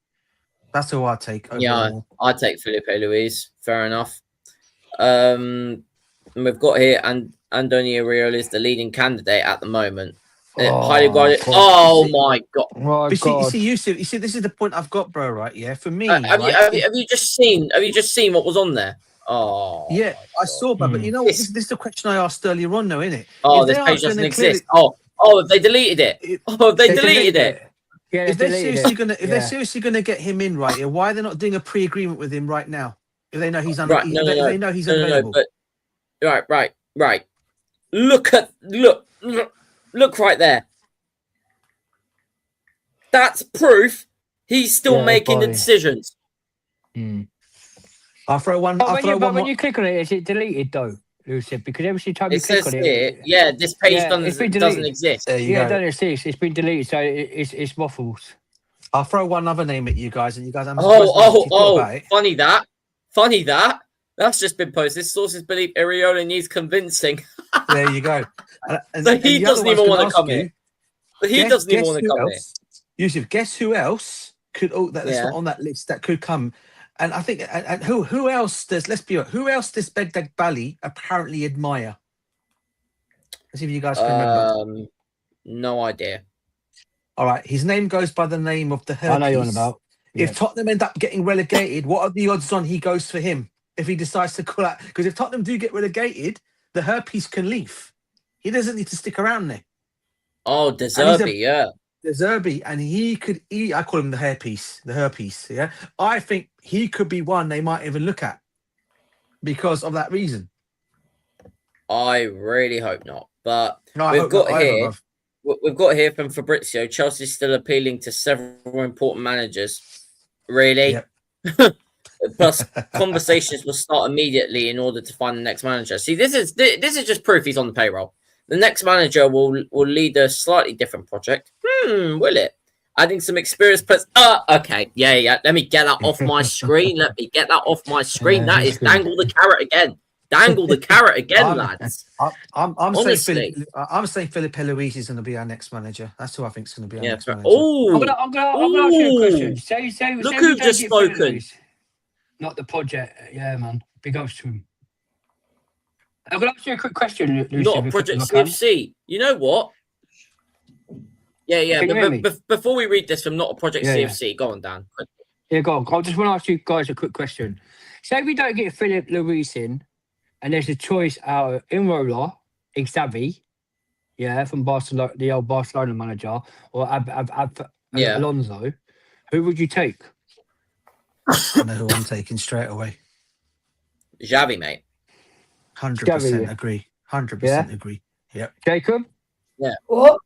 That's who I'll take over Yeah, them all. I'd take Felipe Luis. Fair enough. And we've got here, and Andoni Iraola is the leading candidate at the moment. Highly regarded. God. Oh my god! My But God. Yusuf, you see, this is the point I've got, bro. Right? Yeah. For me, Have right? you just seen? Have you just seen what was on there? Oh Yeah, my I God. saw, but you know what? This is the question I asked earlier on, though, innit? Oh, If this they page are doesn't gonna exist. Oh, they deleted it. If- Oh, they deleted it. Yeah, if they're deleted seriously it. gonna, if they're seriously gonna get him in right here, why are they not doing a pre-agreement with him right now? If they know he's Right, if no, they know he's no, unavailable. but right. Look right there. That's proof he's still making the buddy. decisions. I'll throw one. But when you click on it, is it deleted though, Lucian? Because every time you It click says on here, it, yeah, this page it's been doesn't deleted. exist. There you Yeah, go. it doesn't exist. It's been deleted, so it's waffles. I'll throw one other name at you guys, and you guys. I'm surprised nobody thought about it. Funny that. That's just been posted. Sources believe Iraola needs convincing. There you go. So he doesn't even want to come in. He doesn't even want to come in. Yusuf, guess who else could? Oh, that's not on that list. That could come. And I think, and who else does? Let's be honest. Who else does Begdad Bali apparently admire? Let's see if you guys can remember. No idea. All right, his name goes by the name of the herpes. I know you're on about. Yeah. If Tottenham end up getting relegated, what are the odds on he goes for him if he decides to call out? Because if Tottenham do get relegated, the herpes can leave. He doesn't need to stick around there. Oh, De Zerbi, yeah. De Zerbi, and he could eat. I call him the herpes. Yeah, I think he could be one they might even look at because of that reason. I really hope not. But No, we've got here from Fabrizio. Chelsea's still appealing to several important managers. Really? Yep. Plus, conversations will start immediately in order to find the next manager. See, this is just proof he's on the payroll. The next manager will lead a slightly different project. Will it? Adding some experience. Okay. Yeah. Let me get that off my screen. That is dangle the carrot again. Dangle the carrot again, lads. I'm saying Philip Luis is going to be our next manager. That's who I think is going to be our next manager. Oh, I'm gonna ask you a question. Say look we who don't just get Philip spoken. Lewis. Not the project. Yeah, man. Big ups to him. I'm gonna ask you a quick question, Lucy. Not a Project CFC. You know what? Yeah. Can you hear me? Before we read this from Not a Project Yeah, CFC, go on, Dan. Yeah, go on. I just want to ask you guys a quick question. Say we don't get Philip Luis in, and there's a choice out of Iraola, Xavi, from Barcelona, the old Barcelona manager, or Alonso. Who would you take? I know who I'm taking straight away. Xavi, mate. 100% agree. 100% agree. Yep. Jacob? Yeah. What?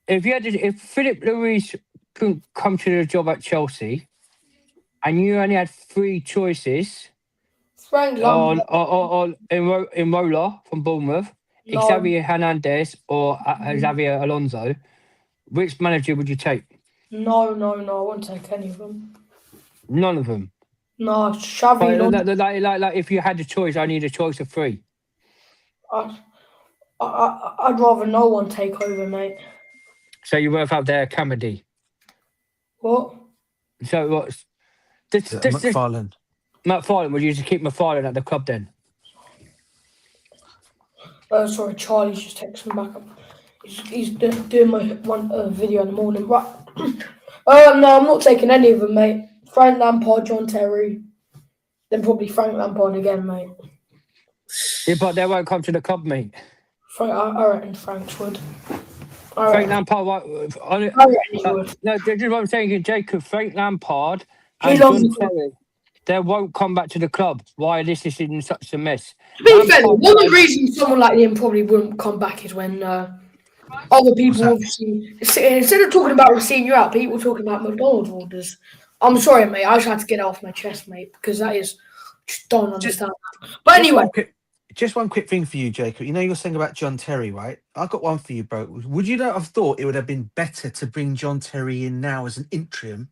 If Philip Luis couldn't come to the job at Chelsea, and you only had three choices Frank on Lampard. Iraola from Bournemouth, No. Xavier Hernandez, or Xavier Alonso, which manager would you take? No, I won't take any of them. None of them. No, Xavi. Like if you had a choice, I need a choice of three. I'd rather no one take over, mate. So you both have their comedy. What? So what's this McFarlane. McFarlane? Would you just keep McFarlane at the club then? Sorry, Charlie's just texting back up. He's doing my one video in the morning. Right. No, I'm not taking any of them, mate. Frank Lampard, John Terry, then probably Frank Lampard again, mate. Yeah, but they won't come to the club, mate. I reckon Franks would. Frank Lampard, I reckon he would. No, this is what I'm saying, Jacob. Frank Lampard and John Terry, they won't come back to the club. Why this is in such a mess? To be fair, one of the reasons someone like him probably wouldn't come back is when other people obviously, instead of talking about Rosenior out, people talking about McDonald's orders. I'm sorry, mate. I just had to get it off my chest, mate, because that is just don't understand that. But anyway, just one quick thing for you, Jacob. You know you're saying about John Terry, right? I've got one for you, bro. Would you not have thought it would have been better to bring John Terry in now as an interim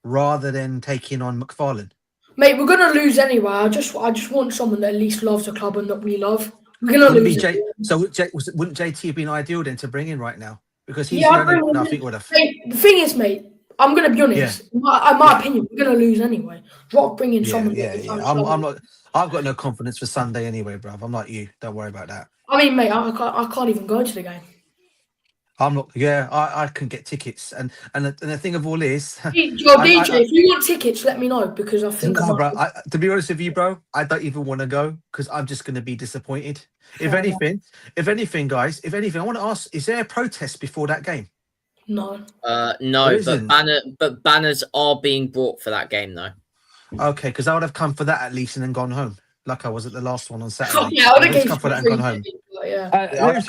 rather than taking on McFarlane? mate, we're gonna lose anyway. I just want someone that at least loves the club and that we love. We're gonna Wouldn't lose. be wouldn't JT have been ideal then to bring in right now? Because he's Yeah, the I only bring one him I in. think would have. Mate, the thing is, mate, I'm gonna be honest. In my opinion, we're gonna lose anyway. Drop bringing someone. I'm not. I've got no confidence for Sunday anyway, bruv. I'm like you. Don't worry about that. I mean, mate, I can't even go to the game. I'm not. Yeah, I can get tickets, and the thing of all is, Yo, DJ, if you want tickets, let me know because I think no, bro. To be honest with you, bro, I don't even want to go because I'm just going to be disappointed. If anything, guys, I want to ask: is there a protest before that game? No. No, but banners are being brought for that game though. Okay, because I would have come for that at least and then gone home, like I was at the last one on Saturday. Yeah, I would have come for that and gone home. Yeah.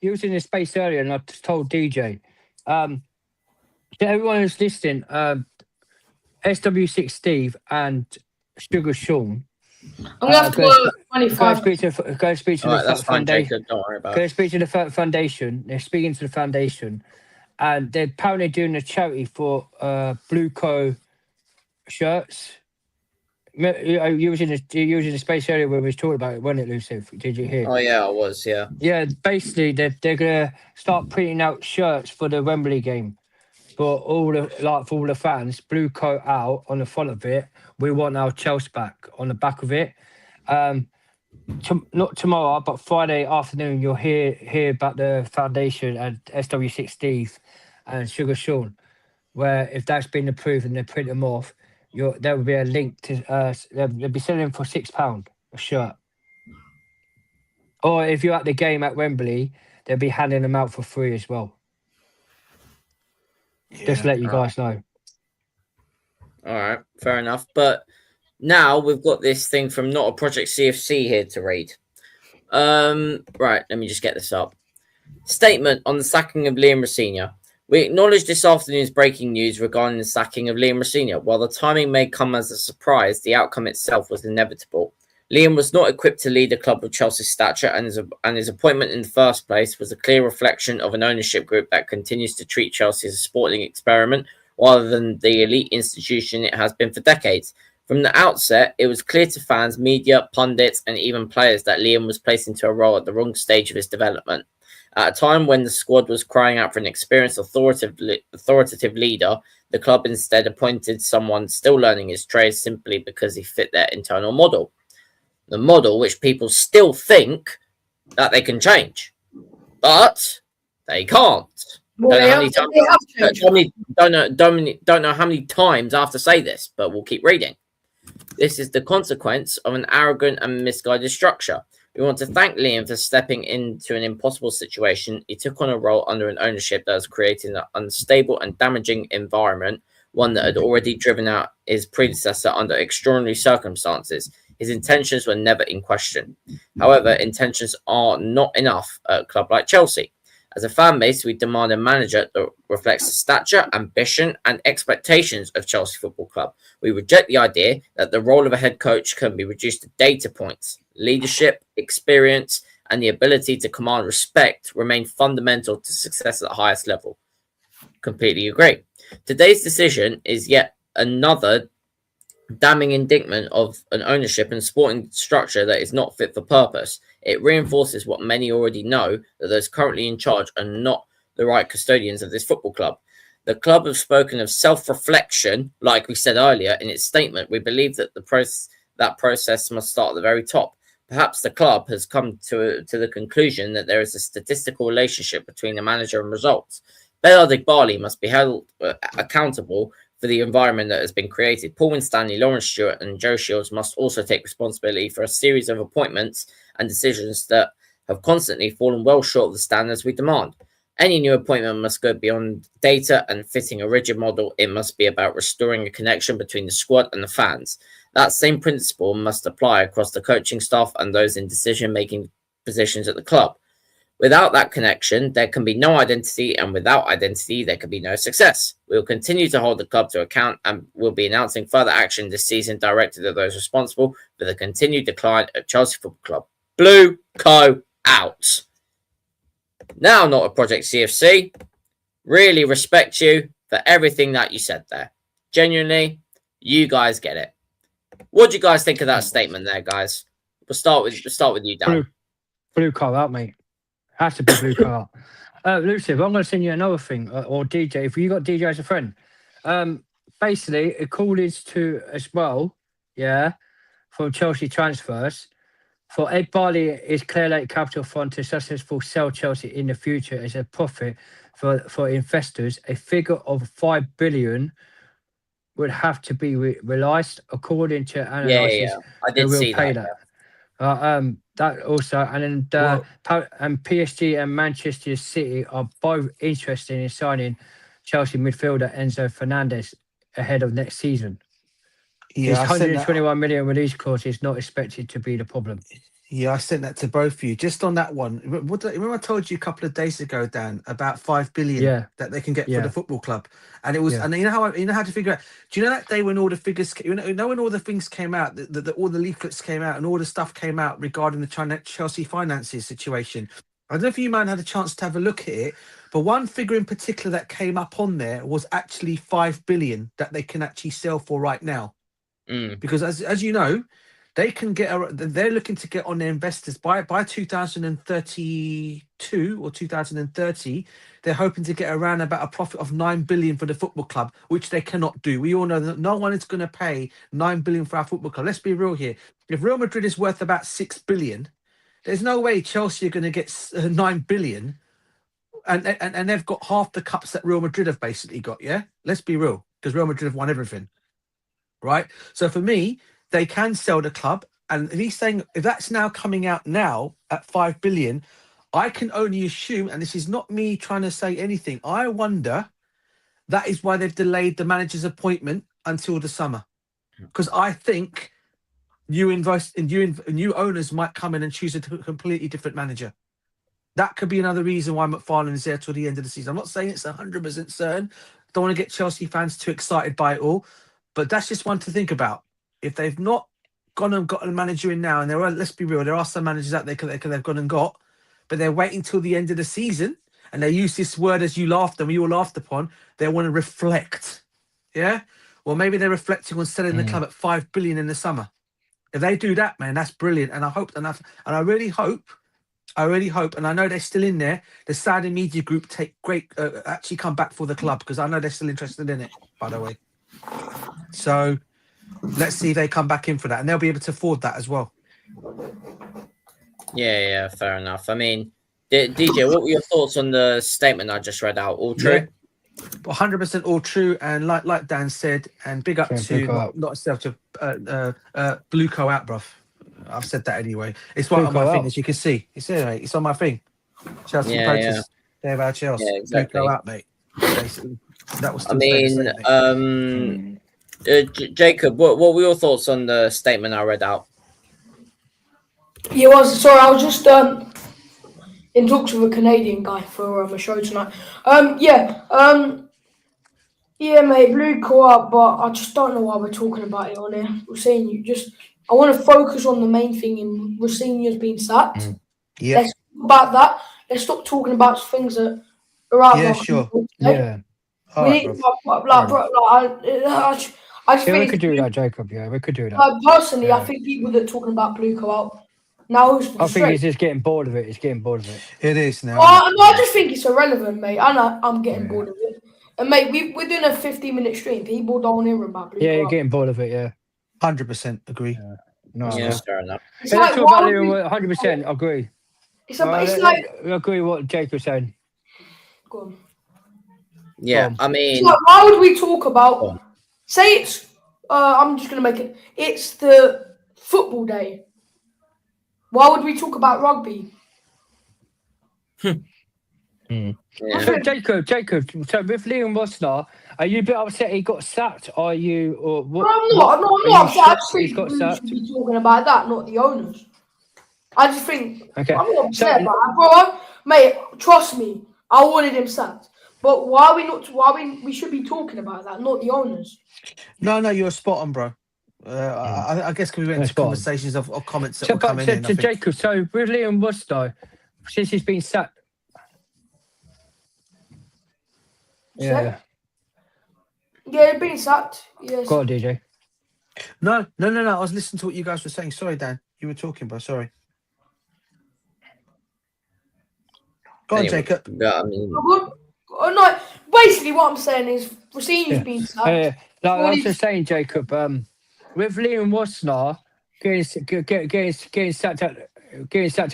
You was in the space earlier, and I just told DJ, to everyone who's listening, SW6 Steve and Sugar Sean. I'm gonna have to go 25. Go speak to the foundation. Don't worry about it. Go speak to the foundation. They're speaking to the foundation, and they're apparently doing a charity for Blue Co shirts. You was in the space area where we was talking about it, wasn't it, Lucy? Did you hear? Oh yeah, I was. Yeah. Yeah, basically they're gonna start printing out shirts for the Wembley game for all the fans. Blue coat out on the front of it. We want our Chelsea back on the back of it. Not tomorrow, but Friday afternoon, you'll hear about the foundation and SW6 Steve and Sugar Sean, where if that's been approved and they print them off, there will be a link to. They'll be selling for £6 a shirt. Or if you're at the game at Wembley, they'll be handing them out for free as well. Yeah. Just to let you guys know. All right, fair enough. But now we've got this thing from Not a Project CFC here to read. Right, let me just get this up. Statement on the sacking of Liam Rosenior. We acknowledge this afternoon's breaking news regarding the sacking of Liam Rosenior. While the timing may come as a surprise, the outcome itself was inevitable. Liam was not equipped to lead a club of Chelsea's stature, and his appointment in the first place was a clear reflection of an ownership group that continues to treat Chelsea as a sporting experiment rather than the elite institution it has been for decades. From the outset, it was clear to fans, media, pundits, and even players that Liam was placed into a role at the wrong stage of his development. At a time when the squad was crying out for an experienced, authoritative leader, the club instead appointed someone still learning his trade simply because he fit their internal model. The model which people still think that they can change, but they can't. Well, Don't know how many times I have to say this, but we'll keep reading. This is the consequence of an arrogant and misguided structure. We want to thank Liam for stepping into an impossible situation. He took on a role under an ownership that was creating an unstable and damaging environment, one that had already driven out his predecessor under extraordinary circumstances. His intentions were never in question. However, intentions are not enough at a club like Chelsea. As a fan base, we demand a manager that reflects the stature, ambition, and expectations of Chelsea Football Club. We reject the idea that the role of a head coach can be reduced to data points. Leadership, experience, and the ability to command respect remain fundamental to success at the highest level. Completely agree. Today's decision is yet another damning indictment of an ownership and sporting structure that is not fit for purpose. It reinforces what many already know, that those currently in charge are not the right custodians of this football club. The club have spoken of self-reflection, like we said earlier in its statement. We believe that that process must start at the very top. Perhaps the club has come to the conclusion that there is a statistical relationship between the manager and results. Bela Digbali must be held accountable for the environment that has been created. Paul Winstanley, Lawrence Stewart, and Joe Shields must also take responsibility for a series of appointments and decisions that have constantly fallen well short of the standards we demand. Any new appointment must go beyond data and fitting a rigid model. It must be about restoring a connection between the squad and the fans. That same principle must apply across the coaching staff and those in decision-making positions at the club. Without that connection, there can be no identity, and without identity, there can be no success. We will continue to hold the club to account and will be announcing further action this season directed at those responsible for the continued decline of Chelsea Football Club. Blue Co out. Now, Not a Project CFC. Really respect you for everything that you said there. Genuinely, you guys get it. What do you guys think of that statement there, guys? start with you, Dan. Blue car out, mate. Has to be blue car out. Lucy, I'm going to send you another thing, or DJ. If you got DJ as a friend, basically it calls to as well, yeah, from Chelsea transfers. For Ed Barley is Clear Lake Capital Fund to successful sell Chelsea in the future as a profit for investors. A figure of 5 billion would have to be realised according to analysis. Yeah. I did see pay that. That also, and then and PSG and Manchester City are both interested in signing Chelsea midfielder Enzo Fernandez ahead of next season. His 121 million release clause is not expected to be the problem. Yeah, I sent that to both of you. Just on that one, remember I told you a couple of days ago, Dan, about 5 billion that they can get for the football club, and it was, and you know how to figure out. Do you know that day when all the figures, when all the things came out, all the leaflets came out, and all the stuff came out regarding the Chelsea finances situation? I don't know if you man had a chance to have a look at it, but one figure in particular that came up on there was actually 5 billion that they can actually sell for right now. Because as you know, they can they're looking to get on their investors by 2032 or 2030. They're hoping to get around about a profit of 9 billion for the football club, which they cannot do. We all know that no one is going to pay 9 billion for our football club. Let's be real here. If Real Madrid is worth about 6 billion, there's no way Chelsea are going to get 9 billion. And they've got half the cups that Real Madrid have basically got, yeah? Let's be real, because Real Madrid have won everything. Right, so for me, they can sell the club, and if he's saying if that's now coming out now at 5 billion, I can only assume, and this is not me trying to say anything, I wonder that is why they've delayed the manager's appointment until the summer, because I think new owners might come in and choose a completely different manager. That could be another reason why McFarlane is there till the end of the season. I'm not saying it's 100% certain. Don't want to get Chelsea fans too excited by it all. But that's just one to think about. If they've not gone and got a manager in now, and let's be real, there are some managers out there they've gone and got, but they're waiting till the end of the season, and they use this word as you laughed and we all laughed upon. They want to reflect, yeah. Well, maybe they're reflecting on selling the club at 5 billion in the summer. If they do that, man, that's brilliant. And I hope, and I really hope, and I know they're still in there. The Saudi media group actually come back for the club, because I know they're still interested in it. By the way. So let's see if they come back in for that, and they'll be able to afford that as well. Yeah, fair enough. I mean, DJ, what were your thoughts on the statement I just read out? All true? 100% all true, and like Dan said, and big up to not self to Blue Co out, bruv. I've said that anyway. It's right on my thing, as you can see. It's there, mate. It's on my thing. Chelsea protest. Day about Chelsea. Yeah, exactly. Blue Co out, mate. Basically. That was. Jacob, what were your thoughts on the statement I read out? Yeah, I was just in talks with a Canadian guy for a show tonight. Yeah, mate, blue co-op, but I just don't know why we're talking about it on here. Rosenior, I want to focus on the main thing in Rosenior's being sacked. Yeah. Let's talk about that. Let's stop talking about things that are out there. Yeah, sure. Yeah. We need I just think we could do that, Jacob. Yeah, we could do that. Personally, I think people that are talking about blue co-op now. I think he's just getting bored of it. It is now. I just think it's irrelevant, mate. I'm getting bored of it. And mate, we're doing a 15-minute stream. People don't hear about blue co-op. You're getting bored of it. Yeah. 100% agree. Yeah. No, fair enough. It's like 100% agree. It's like I agree with what Jacob said. Go on. Yeah, I mean, why would we talk about? Say it's. I'm just gonna make it. It's the football day. Why would we talk about rugby? So Jacob. So with Liam Rosenior, are you a bit upset he got sacked? Are you or what? I'm not upset. I just think we should be talking about that, not the owners. I just think I'm not upset about that, bro. Mate, trust me, I wanted him sacked. But we should be talking about that, not the owners. No, you're spot on, bro. I guess because we went into conversations of comments that were coming in. So Jacob, so with Liam Rosenior, since he's been sacked. Yeah, he's been sacked. Yes. Go on, DJ. No. I was listening to what you guys were saying. Sorry, Dan. You were talking, bro. Sorry. Go on, Anyway, Jacob. yeah, I mean, No, basically what I'm saying is Rosenior's been sacked. Like I was Surely- just saying, Jacob, with Liam Rosenior getting sacked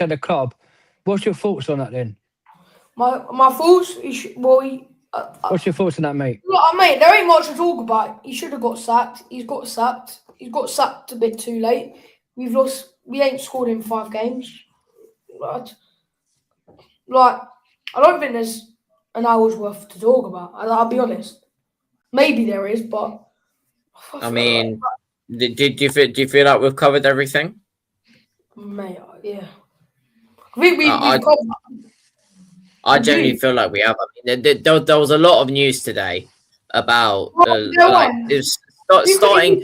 at the club, what's your thoughts on that then? My thoughts. What's your thoughts on that, mate? Look, mate, there ain't much to talk about. He should have got sacked. He's got sacked. He's got sacked a bit too late. We've lost. We ain't scored in 5 games. Like, I don't think there's an hour's worth to talk about. I'll be honest. Maybe there is, but I mean, do you feel like we've covered everything? mate, yeah. I think we've I genuinely feel like we have. I mean, there was a lot of news today about like it's starting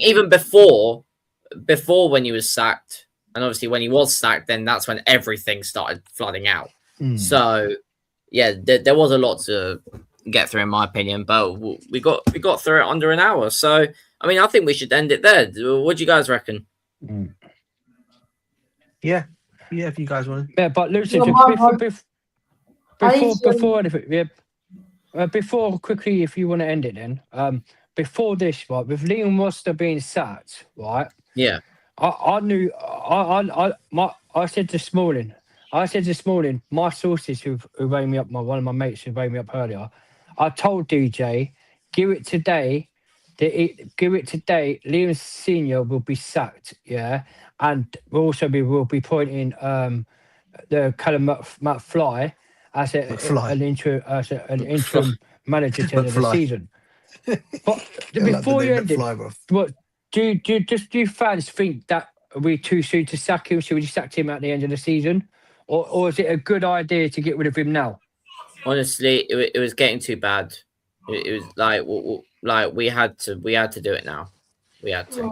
even before when he was sacked, and obviously when he was sacked, then that's when everything started flooding out. So yeah, there was a lot to get through in my opinion, but we got through it under an hour. So I mean, I think we should end it there. What do you guys reckon? Yeah, if you guys want. Yeah, but Lucy, before quickly, if you want to end it, then before this, right, with Liam Roster being sacked, right? Yeah, I knew. I said this morning. My sources who rang me up, one of my mates who rang me up earlier. I told DJ, give it today. Liam Senior will be sacked. Yeah, and we'll be appointing the Callum McFly as an interim manager to the end of the season. But before you end it, do you fans think that we too soon to sack him? Should we just sack him at the end of the season, or is it a good idea to get rid of him now? Honestly, it was getting too bad. It was like we had to do it now. We had to.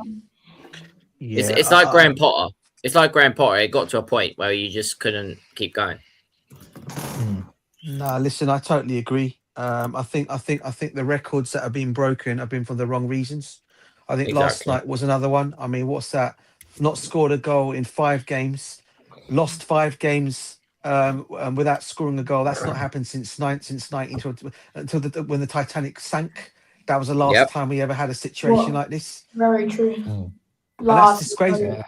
Yeah, it's like Graham Potter. It's like Graham Potter. It got to a point where you just couldn't keep going. No, listen, I totally agree. I think the records that have been broken have been for the wrong reasons. I think last night was another one. I mean, what's that? Not scored a goal in 5 games, lost 5 games without scoring a goal. That's not happened since 19 until when the Titanic sank. That was the last time we ever had a situation like this. Very true. And that's disgraceful.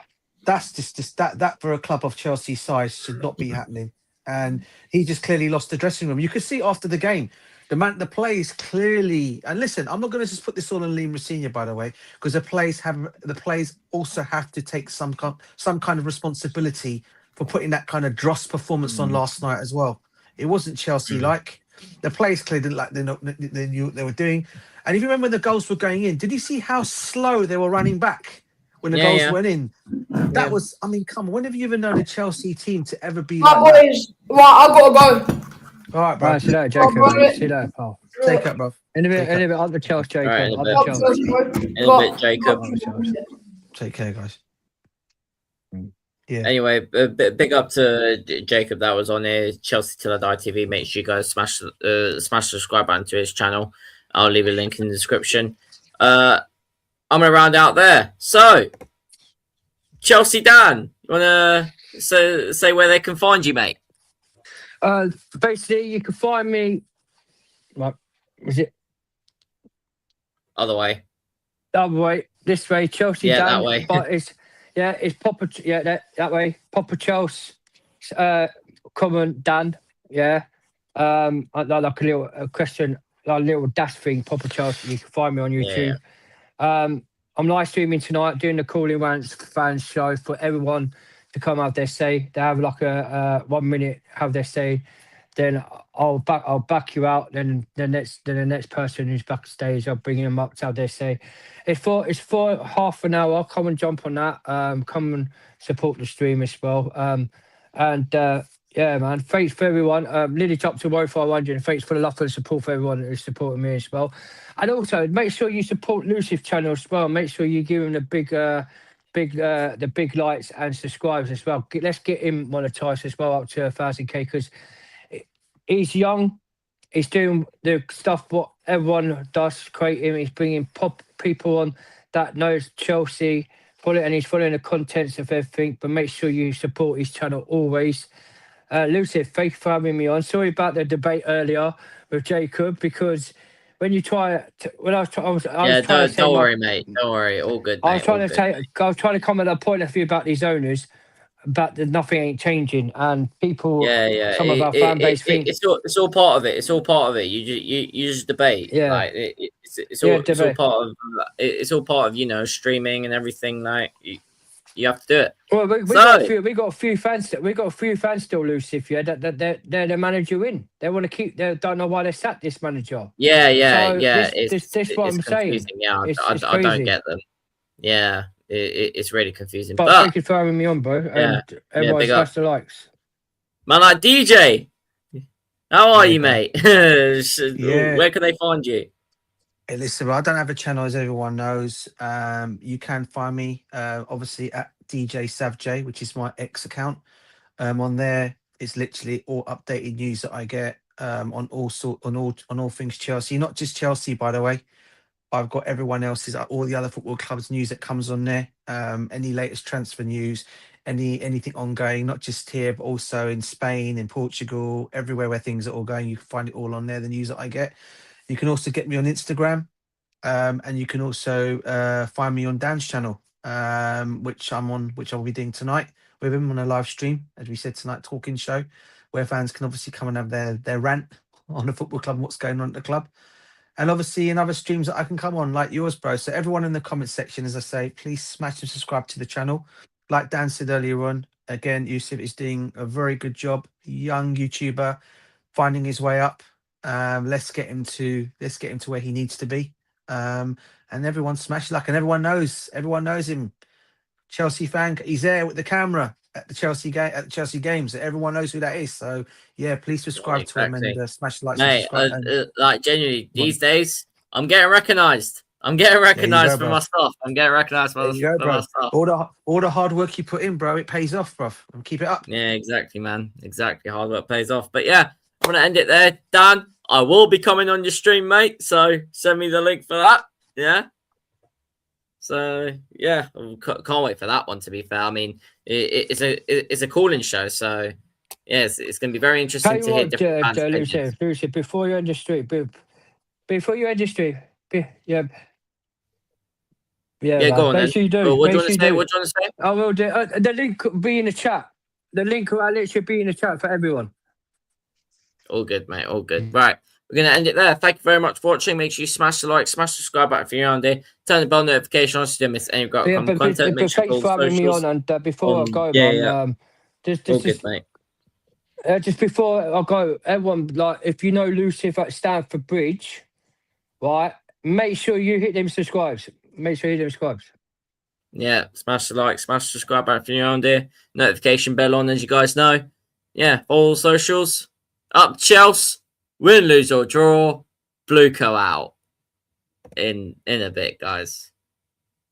That's just that for a club of Chelsea's size should not be happening. And he just clearly lost the dressing room. You could see after the game, the players clearly. And listen, I'm not going to just put this all on Liam Rosenior, by the way, because the players also have to take some kind of responsibility for putting that kind of dross performance on last night as well. It wasn't Chelsea like. The players clearly didn't like they knew what they were doing. And if you remember when the goals were going in, did you see how slow they were running back when the goals went in? That was, I mean, come on. When have you ever known a Chelsea team to ever be like that? Right, I gotta go. All right, bro. Right, see that, Jacob. See that, pal. Take care, bro. In a bit, up the Chelsea, Jacob. Right, Up the Chelsea. In a bit, Jacob. Take care, guys. Yeah. Anyway, big up to Jacob that was on here. Chelsea Till I Die TV. Make sure you guys smash the subscribe button to his channel. I'll leave a link in the description. I'm gonna round out there. So, Chelsea Dan, you wanna say where they can find you, mate? Basically, you can find me. Right, is it Other way? that way? This way, Chelsea Dan. That way. But it's Papa. Yeah, that way. Papa Chelsea. Common Dan. Yeah. Like a little question, like a little dash thing. Papa Chelsea. You can find me on YouTube. Yeah. I'm live streaming tonight, doing the Calling Rants fans show for everyone to come have their say. They have like a 1 minute have their say. Then I'll back you out. Then the next person who's backstage, I'll bring them up to have their say. It's for half an hour. Come and jump on that. Come and support the stream as well. Yeah, man. Thanks for everyone. Nearly up to 1,500. Thanks for the love and support for everyone who's supporting me as well. And also, make sure you support Lucy's channel as well. Make sure you give him the big likes and subscribes as well. Let's get him monetized as well up to 1,000k because he's young. He's doing the stuff what everyone does. Creating. He's bringing pop people on that knows Chelsea and he's following the contents of everything. But make sure you support his channel always. Lucy, thank you for having me on. Sorry about the debate earlier with Jacob, because when you try to, when I was trying to say don't worry, mate. Don't worry. All good, mate. I was trying to come at a point of view about these owners, but nothing ain't changing, and people, some of our fan base think it's all part of it. It's all part of it. You just debate. Yeah. Like it's all debate. part of it's all part of streaming and everything. Like you have to do it. Well, we got a few fans. We got a few fans still, Lucy. Yeah, that they're the manager in. They want to keep. They don't know why they sacked this manager. Yeah. So this what I'm saying. Yeah, It's I don't crazy. get them. Yeah, it's really confusing. But thank you for having me on, bro. Yeah, And everyone smash the likes. Man, like DJ, how are you, bro. mate? Yeah. Where can they find you? Hey, listen, I don't have a channel, as everyone knows. You can find me, obviously, at DJ SavJ, which is my X account. On there, it's literally all updated news that I get on all things Chelsea. Not just Chelsea, by the way. I've got everyone else's, all the other football clubs' news that comes on there. Any latest transfer news, anything ongoing, not just here, but also in Spain, in Portugal, everywhere where things are all going. You can find it all on there. The news that I get. You can also get me on Instagram, and you can also find me on Dan's channel, which I'm on, which I'll be doing tonight with him on a live stream, as we said tonight, talking show, where fans can obviously come and have their rant on the football club and what's going on at the club. And obviously in other streams that I can come on, like yours, bro. So everyone in the comment section, as I say, please smash and subscribe to the channel. Like Dan said earlier on, again, Yusuf is doing a very good job. Young YouTuber, finding his way up. Let's get him to where he needs to be. And everyone smash like, and everyone knows him. Chelsea fan, he's there with the camera at the Chelsea games. So everyone knows who that is. So yeah, please subscribe to him and smash the likes. Mate, and subscribe. like genuinely, these days I'm getting recognised. I'm getting recognised for my stuff. I'm getting recognised for my stuff. All the hard work you put in, bro, it pays off, bro. And keep it up. Yeah, exactly, man. Exactly. Hard work pays off. But yeah, I'm gonna end it there. Dan, I will be coming on your stream, mate. So send me the link for that. Yeah. So yeah, can't wait for that one. To be fair, I mean, it's a calling show, so yes, it's going to be very interesting to hear different fans' Lucy, before you end the stream, go on. Make sure you do. What do you want to say? I will do. The link will be in the chat. The link will literally be in the chat for everyone. All good, mate. All good. Right. We're going to end it there. Thank you very much for watching. Make sure you smash the like, smash the subscribe button if you're on there. Turn the bell notification on so you don't miss any content. But thanks for having me on. And before I go, man, good, mate. Just before I go, everyone, like, if you know Lucy at Stamford Bridge, right, make sure you hit them subscribes. Yeah, smash the like, smash the subscribe button if you're on there. Notification bell on, as you guys know. Yeah, all socials. Up Chelsea. Win, lose or draw, Blue Co out in a bit, guys.